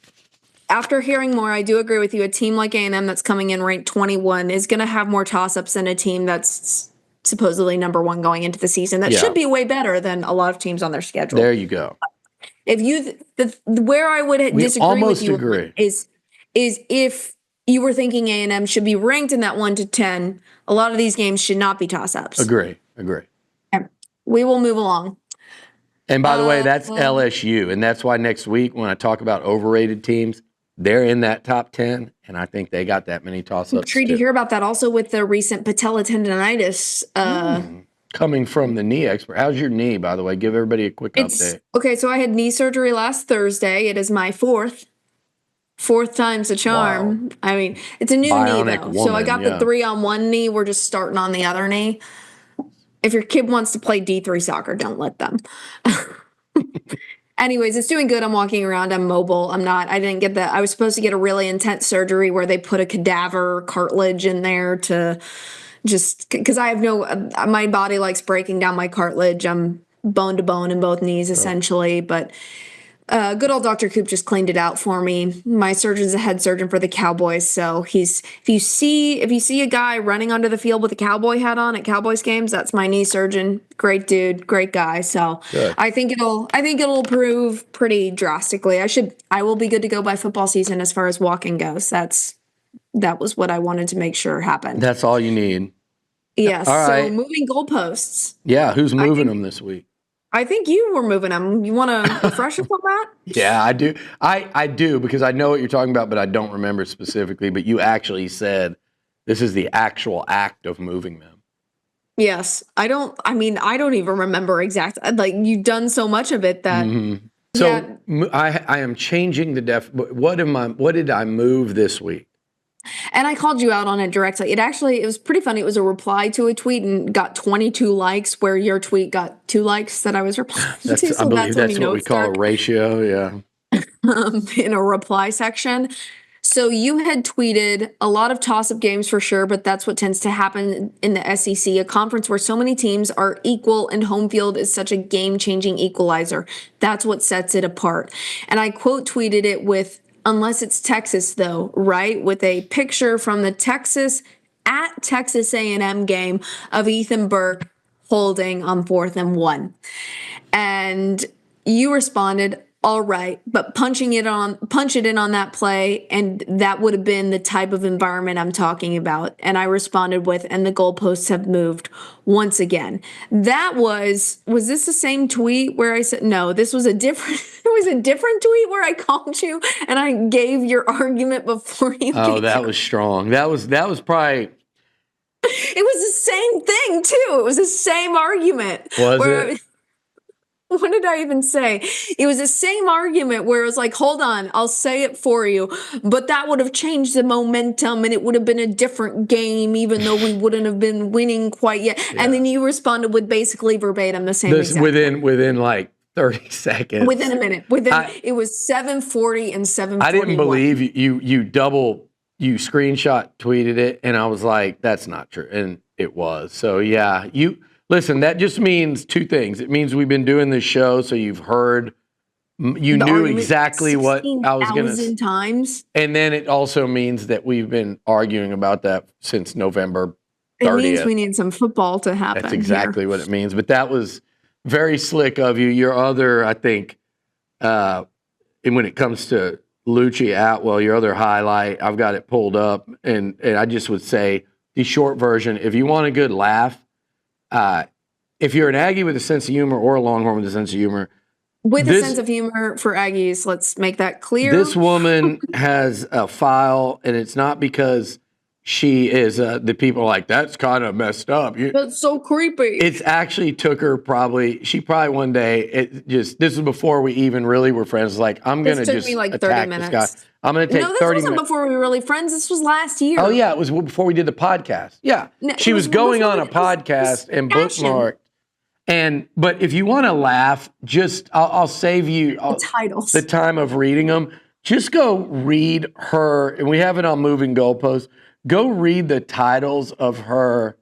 After hearing more, I do agree with you. A team like A&M that's coming in ranked 21 is going to have more toss-ups than a team that's supposedly number 1 going into the season. That should be way better than a lot of teams on their schedule. There you go. If you, where I would disagree with you is if you were thinking A&M should be ranked in that 1 to 10, a lot of these games should not be toss-ups. Agree. Okay. We will move along. And by the way, that's LSU. And that's why next week when I talk about overrated teams, they're in that top 10, and I think they got that many toss-ups. Intrigued to hear about that also with the recent patella tendonitis. Coming from the knee expert. How's your knee, by the way? Give everybody a quick update. Okay, so I had knee surgery last Thursday. It is my fourth time's a charm. Wow. I mean, it's a new Bionic knee, though. Woman, so I got the 3 on one knee. We're just starting on the other knee. If your kid wants to play D3 soccer, don't let them. Anyways, it's doing good. I'm walking around. I'm mobile. I didn't get that. I was supposed to get a really intense surgery where they put a cadaver cartilage in there to just, because I have my body likes breaking down my cartilage. I'm bone to bone in both knees, essentially. But good old Dr. Coop just cleaned it out for me. My surgeon's a head surgeon for the Cowboys, so if you see a guy running onto the field with a cowboy hat on at Cowboys games, that's my knee surgeon. Great dude, great guy. So good. I think it'll improve pretty drastically. I will be good to go by football season as far as walking goes. That was what I wanted to make sure happened. That's all you need. Yes. All right. So moving goalposts. Yeah, who's moving them this week? I think you were moving them. You want to refresh us on that? Yeah, I do. I do, because I know what you're talking about, but I don't remember specifically. But you actually said this is the actual act of moving them. Yes. I don't even remember exactly. Like, you've done so much of it that. Mm-hmm. So yeah. I am changing the what did I move this week? And I called you out on it directly. It was pretty funny. It was a reply to a tweet and got 22 likes, where your tweet got 2 likes that I was replying to. So I believe that's what we call a ratio, yeah. In a reply section. So you had tweeted a lot of toss-up games for sure, but that's what tends to happen in the SEC, a conference where so many teams are equal and home field is such a game-changing equalizer. That's what sets it apart. And I quote tweeted it with, unless it's Texas, though, right? With a picture from the Texas A&M game of Ethan Burke holding on 4th and 1. And you responded, all right, but punch it in on that play, and that would have been the type of environment I'm talking about. And I responded with, and the goalposts have moved once again. That was this the same tweet where I said, no, this was it was a different tweet where I called you and I gave your argument before you. Oh, that was strong. That was probably. It was the same thing too. It was the same argument. Was it? What did I even say? It was the same argument where it was like, hold on, I'll say it for you. But that would have changed the momentum and it would have been a different game, even though we wouldn't have been winning quite yet. Yeah. And then you responded with basically verbatim the same exact within like 30 seconds. Within a minute. It was 7:40 and 7:41. I didn't believe you screenshot tweeted it, and I was like, that's not true. And it was. So yeah, listen, that just means 2 things. It means we've been doing this show, so you've heard, you knew exactly what I was going to say. Times. And then it also means that we've been arguing about that since November 30th. It means we need some football to happen. That's exactly what it means. But that was very slick of you. Your other, I think, and when it comes to Liucci Atwell, your other highlight, I've got it pulled up, and I just would say the short version, if you want a good laugh, if you're an Aggie with a sense of humor or a Longhorn with a sense of humor. With a sense of humor for Aggies, let's make that clear. This woman has a file, and it's not because she is, the people are like, that's kind of messed up. That's so creepy. It's actually took her she probably one day, this is before we even really were friends, like, I'm going to just me like 30 attack minutes. this guy. I'm going to take 30 minutes. No, this wasn't before we were really friends. This was last year. Oh, yeah, it was before we did the podcast. Yeah. No, she was going on a podcast and bookmarked. But if you want to laugh, I'll save you the time of reading them. Just go read her, and we have it on Moving Goalposts. Go read the titles of her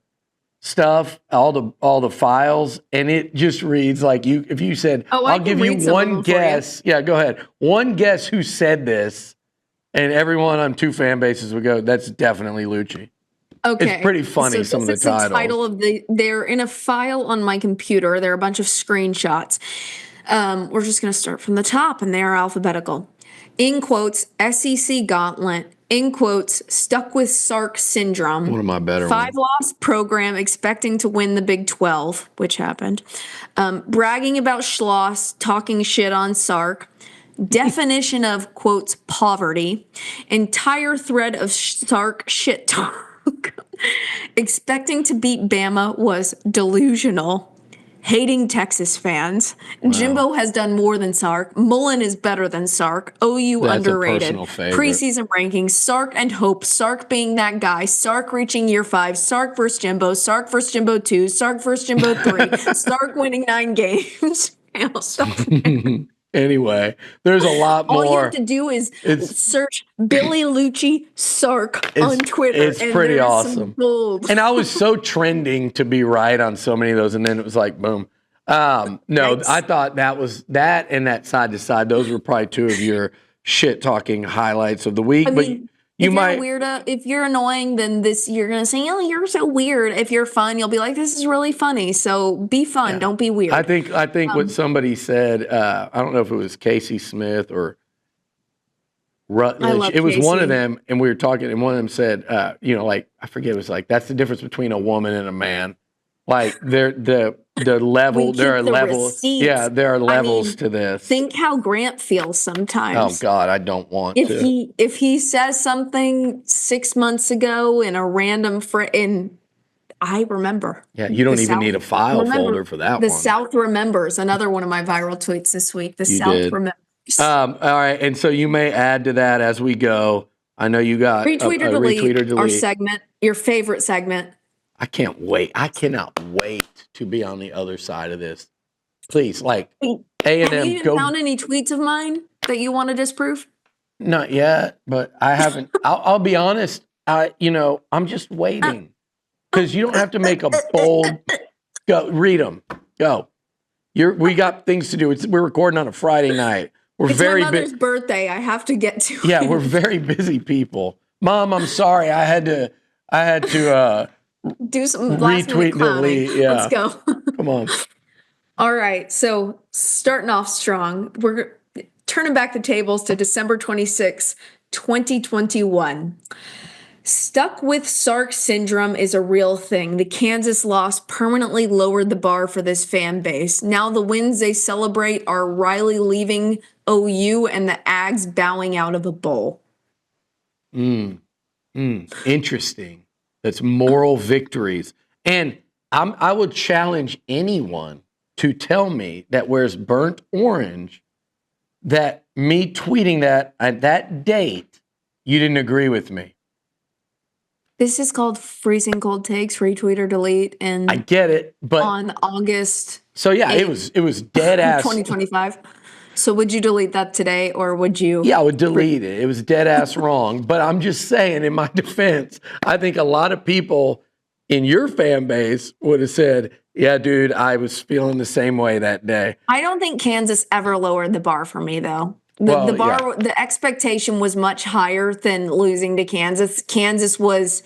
stuff, all the files, and it just reads like if you said, I'll give you one guess. Yeah, go ahead. One guess who said this, and everyone on 2 fan bases would go, that's definitely Liucci. Okay. It's pretty funny, some of the titles. The title of they're in a file on my computer. They're a bunch of screenshots. We're just going to start from the top, and they are alphabetical. In quotes, SEC Gauntlet. In quotes, stuck with Sark syndrome. One of my better 5-loss program expecting to win the Big 12, which happened. Bragging about Schloss, talking shit on Sark. definition of, quotes, poverty, entire thread of Sark shit talk, expecting to beat Bama was delusional, hating Texas fans. Wow. Jimbo has done more than Sark. Mullen is better than Sark. OU That's underrated. A personal favorite. Preseason rankings, Sark and Hope. Sark being that guy. Sark reaching year 5. Sark versus Jimbo. Sark versus Jimbo 2. Sark versus Jimbo 3. Sark winning 9 games. I'll stop there. Anyway, there's a lot more. All you have to do is search Billy Liucci Sark on Twitter. It's pretty awesome. And I was so trending to be right on so many of those, and then it was like, boom. No, nice. I thought that was that and that side to side. Those were probably 2 of your shit talking highlights of the week. I mean, if you're a weirdo, if you're annoying, then you're gonna say, "Oh, you're so weird." If you're fun, you'll be like, "This is really funny." So be fun, don't be weird. I think what somebody said. I don't know if it was Casey Smith or Rutledge. It was Casey. One of them, and we were talking, and one of them said, like I forget. It was like that's the difference between a woman and a man. Like the level, there are levels. Yeah, there are levels to this. Think how Grant feels sometimes. Oh God, I don't want to. If he says something 6 months ago in a random I remember. Yeah, you don't even need a file folder for that one. The South remembers. Another one of my viral tweets this week. The South remembers. All right, and so you may add to that as we go. I know you got retweet or delete our segment, your favorite segment. I can't wait. I cannot wait to be on the other side of this. Please, like A&M. Have you even found any tweets of mine that you want to disprove? Not yet, but I haven't. I'll be honest. I'm just waiting because you don't have to make a bold. Go read them. Go. We got things to do. We're recording on a Friday night. It's my mother's birthday. I have to get to. Yeah, we're very busy people. Mom, I'm sorry. I had to. Do some last minute clowning. Yeah. Let's go. Come on. All right. So starting off strong, we're turning back the tables to December 26, 2021. Stuck with Sark syndrome is a real thing. The Kansas loss permanently lowered the bar for this fan base. Now the wins they celebrate are Riley leaving OU and the Ags bowing out of a bowl. Interesting. That's moral victories. And I would challenge anyone to tell me that wears burnt orange, that me tweeting that at that date, you didn't agree with me. This is called freezing cold takes, retweet or delete. And I get it, but on August. So yeah, 8th, it was dead ass 2025. So would you delete that today or would you? Yeah, I would delete it. It was dead ass wrong. But I'm just saying, in my defense, I think a lot of people in your fan base would have said, yeah, dude, I was feeling the same way that day. I don't think Kansas ever lowered the bar for me, though. The expectation was much higher than losing to Kansas. Kansas was.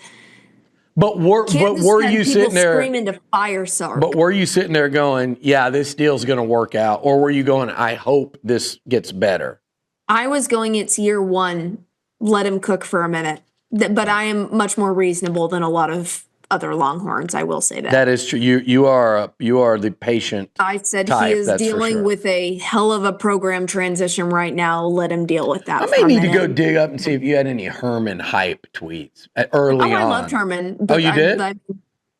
But were you sitting there screaming to fire Sark? But were you sitting there going, yeah, this deal's going to work out? Or were you going, I hope this gets better? I was going, it's year 1. Let him cook for a minute. But I am much more reasonable than a lot of other Longhorns. I will say that. That is true. You are the patient. I said type, he is dealing with a hell of a program transition right now. Let him deal with that. I may need to go dig up and see if you had any Herman hype tweets early on. I loved Herman. Oh, you did?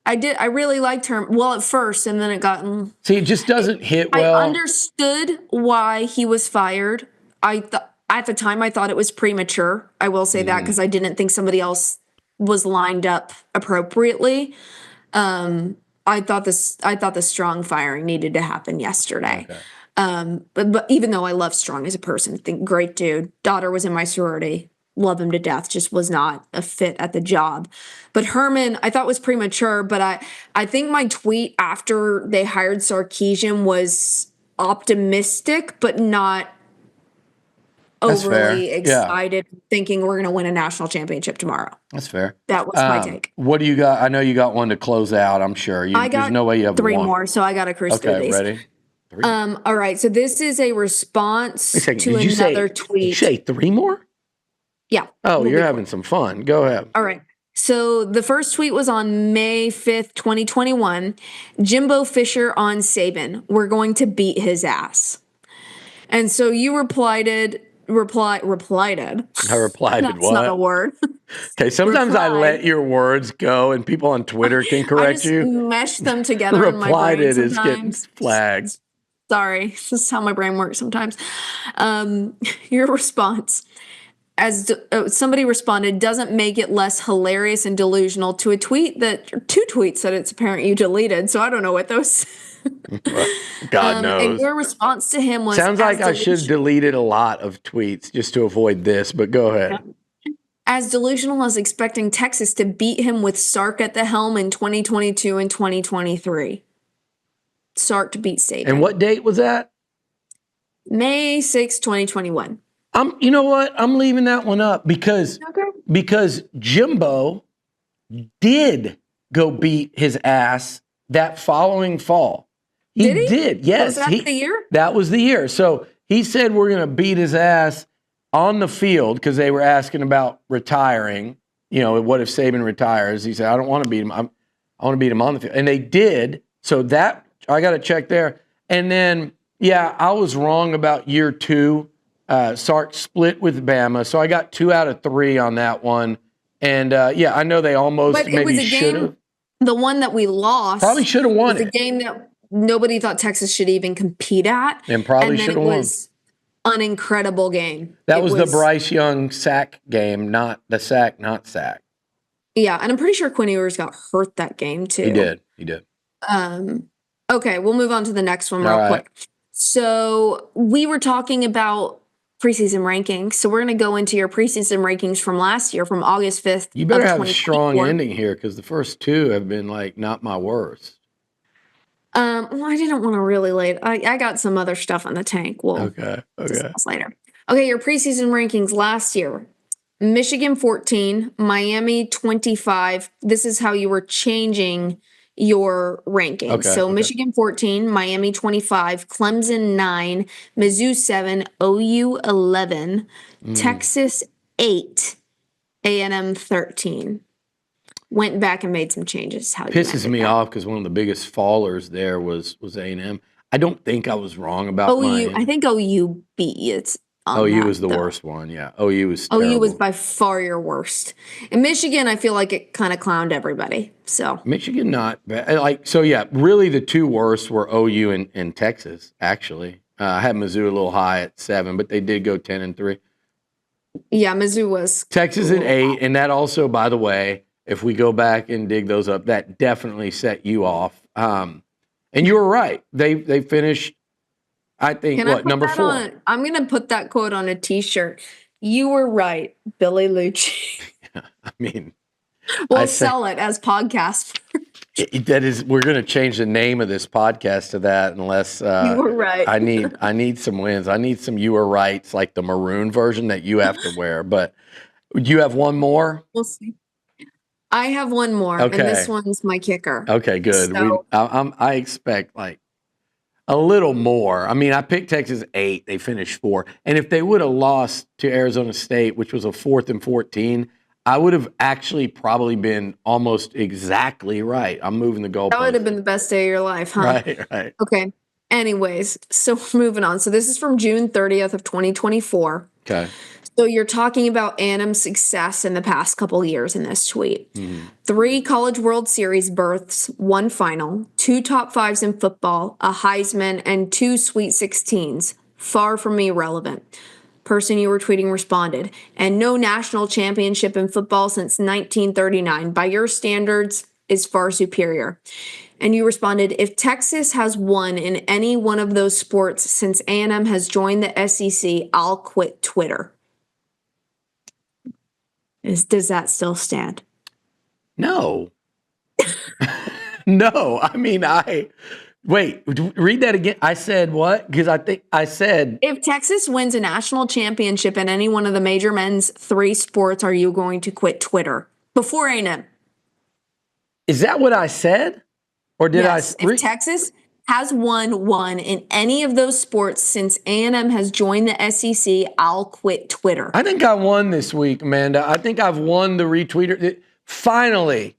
I did. I really liked Herman. Well, at first, and then it got. See, it just doesn't hit well. I understood why he was fired. At the time, I thought it was premature. I will say that because I didn't think somebody else was lined up appropriately. I thought the Strong firing needed to happen yesterday. Okay. But even though I love Strong as a person, think great dude. Daughter was in my sorority. Love him to death. Just was not a fit at the job. But Herman, I thought was premature. But I think my tweet after they hired Sarkisian was optimistic, but not overly excited, thinking we're going to win a national championship tomorrow. That's fair. That was my take. What do you got? I know you got one to close out, I'm sure. There's no way you have 3 one. more, so I got to cruise through these. Ready? 3. All right, so this is a response to another tweet. Did you say 3 more? Yeah. Oh, you're having some fun. Go ahead. All right. So the first tweet was on May 5th, 2021. Jimbo Fisher on Saban. We're going to beat his ass. And so you replied. I replied That's not a what? word. Okay, sometimes I Replied. let your words go and people on Twitter can I correct just you. mesh them together in my Replied brain it is getting sometimes. flagged. Sorry, this is how my brain works sometimes. Your response, as somebody responded, doesn't make it less hilarious and delusional to a tweet that, two tweets that it's apparent you deleted. So I don't know what those. God And knows. your response to him was, Sounds like I should have deleted a lot of tweets just to avoid this, but go ahead. as delusional as expecting Texas to beat him with Sark at the helm in 2022 and 2023. Sark to beat Saban. And what date was that? May 6, 2021. You know what? I'm leaving that one up because Jimbo did go beat his ass that following fall. He did. Yes. Was that the year? That was the year. So he said we're going to beat his ass on the field because they were asking about retiring. You know, what if Saban retires? He said, I don't want to beat him. I want to beat him on the field. And they did. So that, I got to check there. And then, yeah, I was wrong about year 2. Sark split with Bama. So I got 2 out of 3 on that one. And, yeah, I know they almost But it maybe was a should game, have. the one that we lost. Probably should have won was it. a game that nobody thought Texas should even compete at. And probably should have won. It was an incredible game. That was the Bryce Young sack game, not the sack, not sack. Yeah, and I'm pretty sure Quinn Ewers got hurt that game too. He did. Okay, we'll move on to the next one real quick. So we were talking about preseason rankings. So we're going to go into your preseason rankings from last year, from August 5th. You better have a strong ending here because the first 2 have been like not my worst. Well, I didn't want to really late. I got some other stuff in the tank. Okay. Discuss later. Okay, your preseason rankings last year. Michigan 14, Miami 25. This is how you were changing your rankings. Okay, So Michigan 14, Miami 25, Clemson 9, Mizzou 7, OU 11, Texas 8, A&M 13. Went back and made some changes. Pisses me off because one of the biggest fallers there was A&M. I don't think I was wrong about Miami. I think OU beat you. OU was the worst one, yeah. OU was terrible. OU was by far your worst. In Michigan, I feel like it kind of clowned everybody. So Michigan not bad. Really the 2 worst were OU and Texas, actually. I had Mizzou a little high at 7, but they did go 10-3. Yeah, Mizzou was Texas at 8, and that also, by the way, if we go back and dig those up, that definitely set you off. And you were right. They finished, I think, number 4. I'm going to put that quote on a T-shirt. You were right, Billy Liucci. I mean, we'll sell it as podcast. We're going to change the name of this podcast to that unless you were right. I need some wins. I need some you were rights, like the maroon version that you have to wear. But do you have one more? We'll see. I have one more, and this one's my kicker. Okay, good. So, I expect like a little more. I mean, I picked Texas 8. They finished 4. And if they would have lost to Arizona State, which was a 4th and 14, I would have actually probably been almost exactly right. I'm moving the goalpost. That would have been the best day of your life, huh? Right. Okay. Anyways, so moving on. So this is from June 30th of 2024. Okay. So you're talking about A&M's success in the past couple years in this tweet. 3 College World Series berths, 1 final, 2 top 5s in football, a Heisman, and 2 Sweet 16s. Far from irrelevant. Person you were tweeting responded, and no national championship in football since 1939. By your standards, is far superior. And you responded, if Texas has won in any one of those sports since A&M has joined the SEC, I'll quit Twitter. Does that still stand? No. No. I mean, wait, read that again. I said what? Because I think I said, if Texas wins a national championship in any one of the major men's 3 sports, are you going to quit Twitter? Before A&M. Is that what I said? Or did yes, if Texas has won in any of those sports since A&M has joined the SEC, I'll quit Twitter. I think I won this week, Amanda. I think I've won the retweeter. Finally.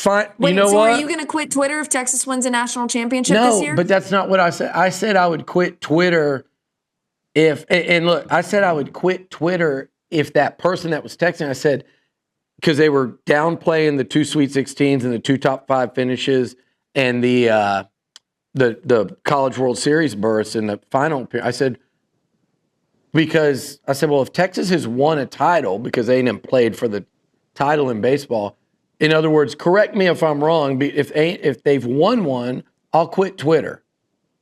Wait, you know what? Are you going to quit Twitter if Texas wins a national championship this year? No, but that's not what I said. I said I would quit Twitter and look, I said I would quit Twitter if that person that was texting, I said, because they were downplaying the 2 Sweet 16s and the 2 top 5 finishes and the College World Series berths in the final. I said, well, if Texas has won a title because A&M played for the title in baseball, in other words, correct me if I'm wrong, if they've won one, I'll quit Twitter.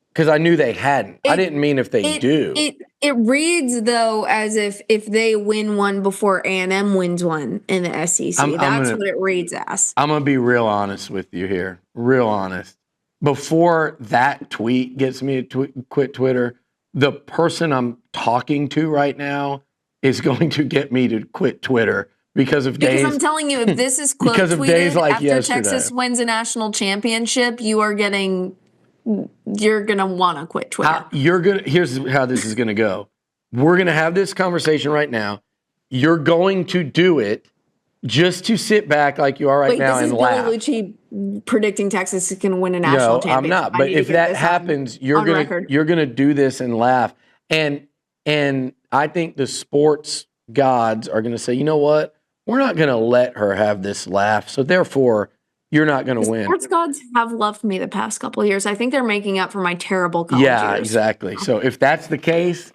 Because I knew they hadn't. I didn't mean if they do. It reads, though, as if they win one before A&M wins one in the SEC. That's what it reads as. I'm going to be real honest with you here. Real honest. Before that tweet gets me to quit Twitter, the person I'm talking to right now is going to get me to quit Twitter because I'm telling you, if this is quote because of tweeted days like after yesterday. Texas wins a national championship, you're going to want to quit Twitter. Here's how this is going to go. We're going to have this conversation right now. You're going to do it just to sit back like you are right now and laugh. This is Billy Liucci predicting Texas is going to win a national championship. I'm not. But if that happens, you're going to do this and laugh. And I think the sports gods are going to say, you know what? We're not going to let her have this laugh. So therefore, you're not going to win. Sports gods have loved me the past couple of years. I think they're making up for my terrible college years. Exactly. So if that's the case,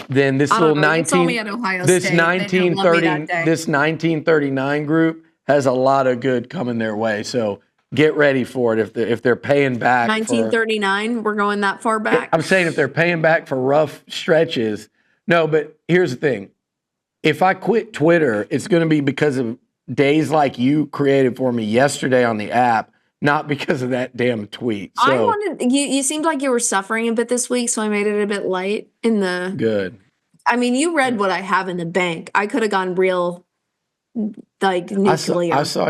then this little 1939 group has a lot of good coming their way. So get ready for it if they're paying back. 1939, we're going that far back. I'm saying if they're paying back for rough stretches. No, but here's the thing. If I quit Twitter, it's going to be because of days like you created for me yesterday on the app, not because of that damn tweet. So, you seemed like you were suffering a bit this week, so I made it a bit light in the. Good. I mean, you read what I have in the bank. I could have gone real, like nuclear. I saw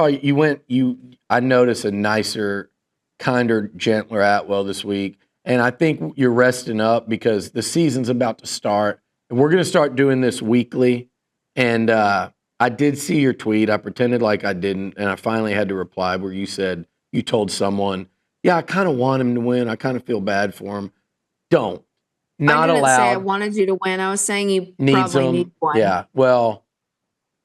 you went. I noticed a nicer, kinder, gentler Atwell this week, and I think you're resting up because the season's about to start, and we're going to start doing this weekly. And I did see your tweet. I pretended like I didn't, and I finally had to reply where you said you told someone, "Yeah, I kind of want him to win. I kind of feel bad for him." Don't. Not allowed. I didn't say I wanted you to win. I was saying you probably need one. Yeah. Well,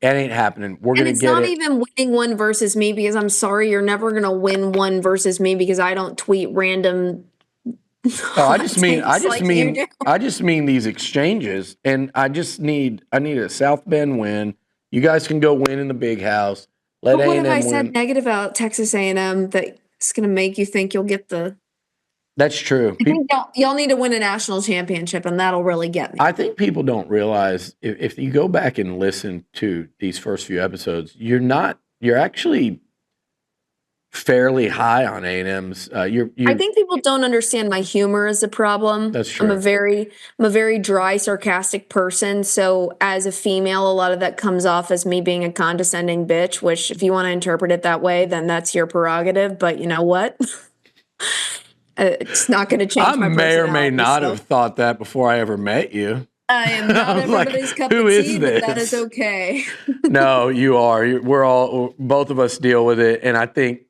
it ain't happening. We're gonna get it. And it's not even winning one versus me because I'm sorry, you're never gonna win one versus me because I don't tweet random. I just mean these exchanges, and I need a South Bend win. You guys can go win in the big house. Let A&M win. What if I said negative about Texas A&M that's going to make you think you'll get the? That's true. I think y'all need to win a national championship, and that'll really get me. I think people don't realize if you go back and listen to these first few episodes, you're actually fairly high on A&M's. I think people don't understand my humor is a problem. That's true. I'm a very dry, sarcastic person. So as a female, a lot of that comes off as me being a condescending bitch, which if you want to interpret it that way, then that's your prerogative. But you know what? It's not going to change my personality. I may or may not have thought that before I ever met you. I am not everybody's cup of tea, but that is okay. No, you are. Both of us deal with it, and I think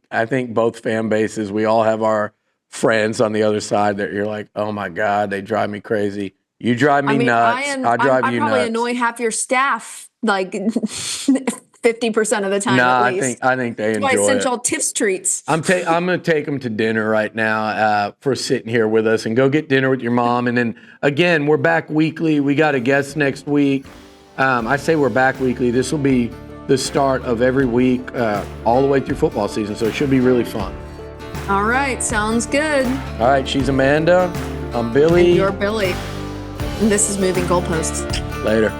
both fan bases, we all have our friends on the other side that you're like, oh my God, they drive me crazy. You drive me nuts. I drive you nuts. I probably annoy half your staff, like 50% of the time. No, at least. I think they enjoy it. That's why I sent y'all tips treats. I'm going to take them to dinner right now for sitting here with us, and go get dinner with your mom. And then again, we're back weekly. We got a guest next week. I say we're back weekly. This will be the start of every week all the way through football season, so it should be really fun. All right, sounds good. All right, she's Amanda. I'm Billy. And you're Billy. And this is Moving Goalposts. Later.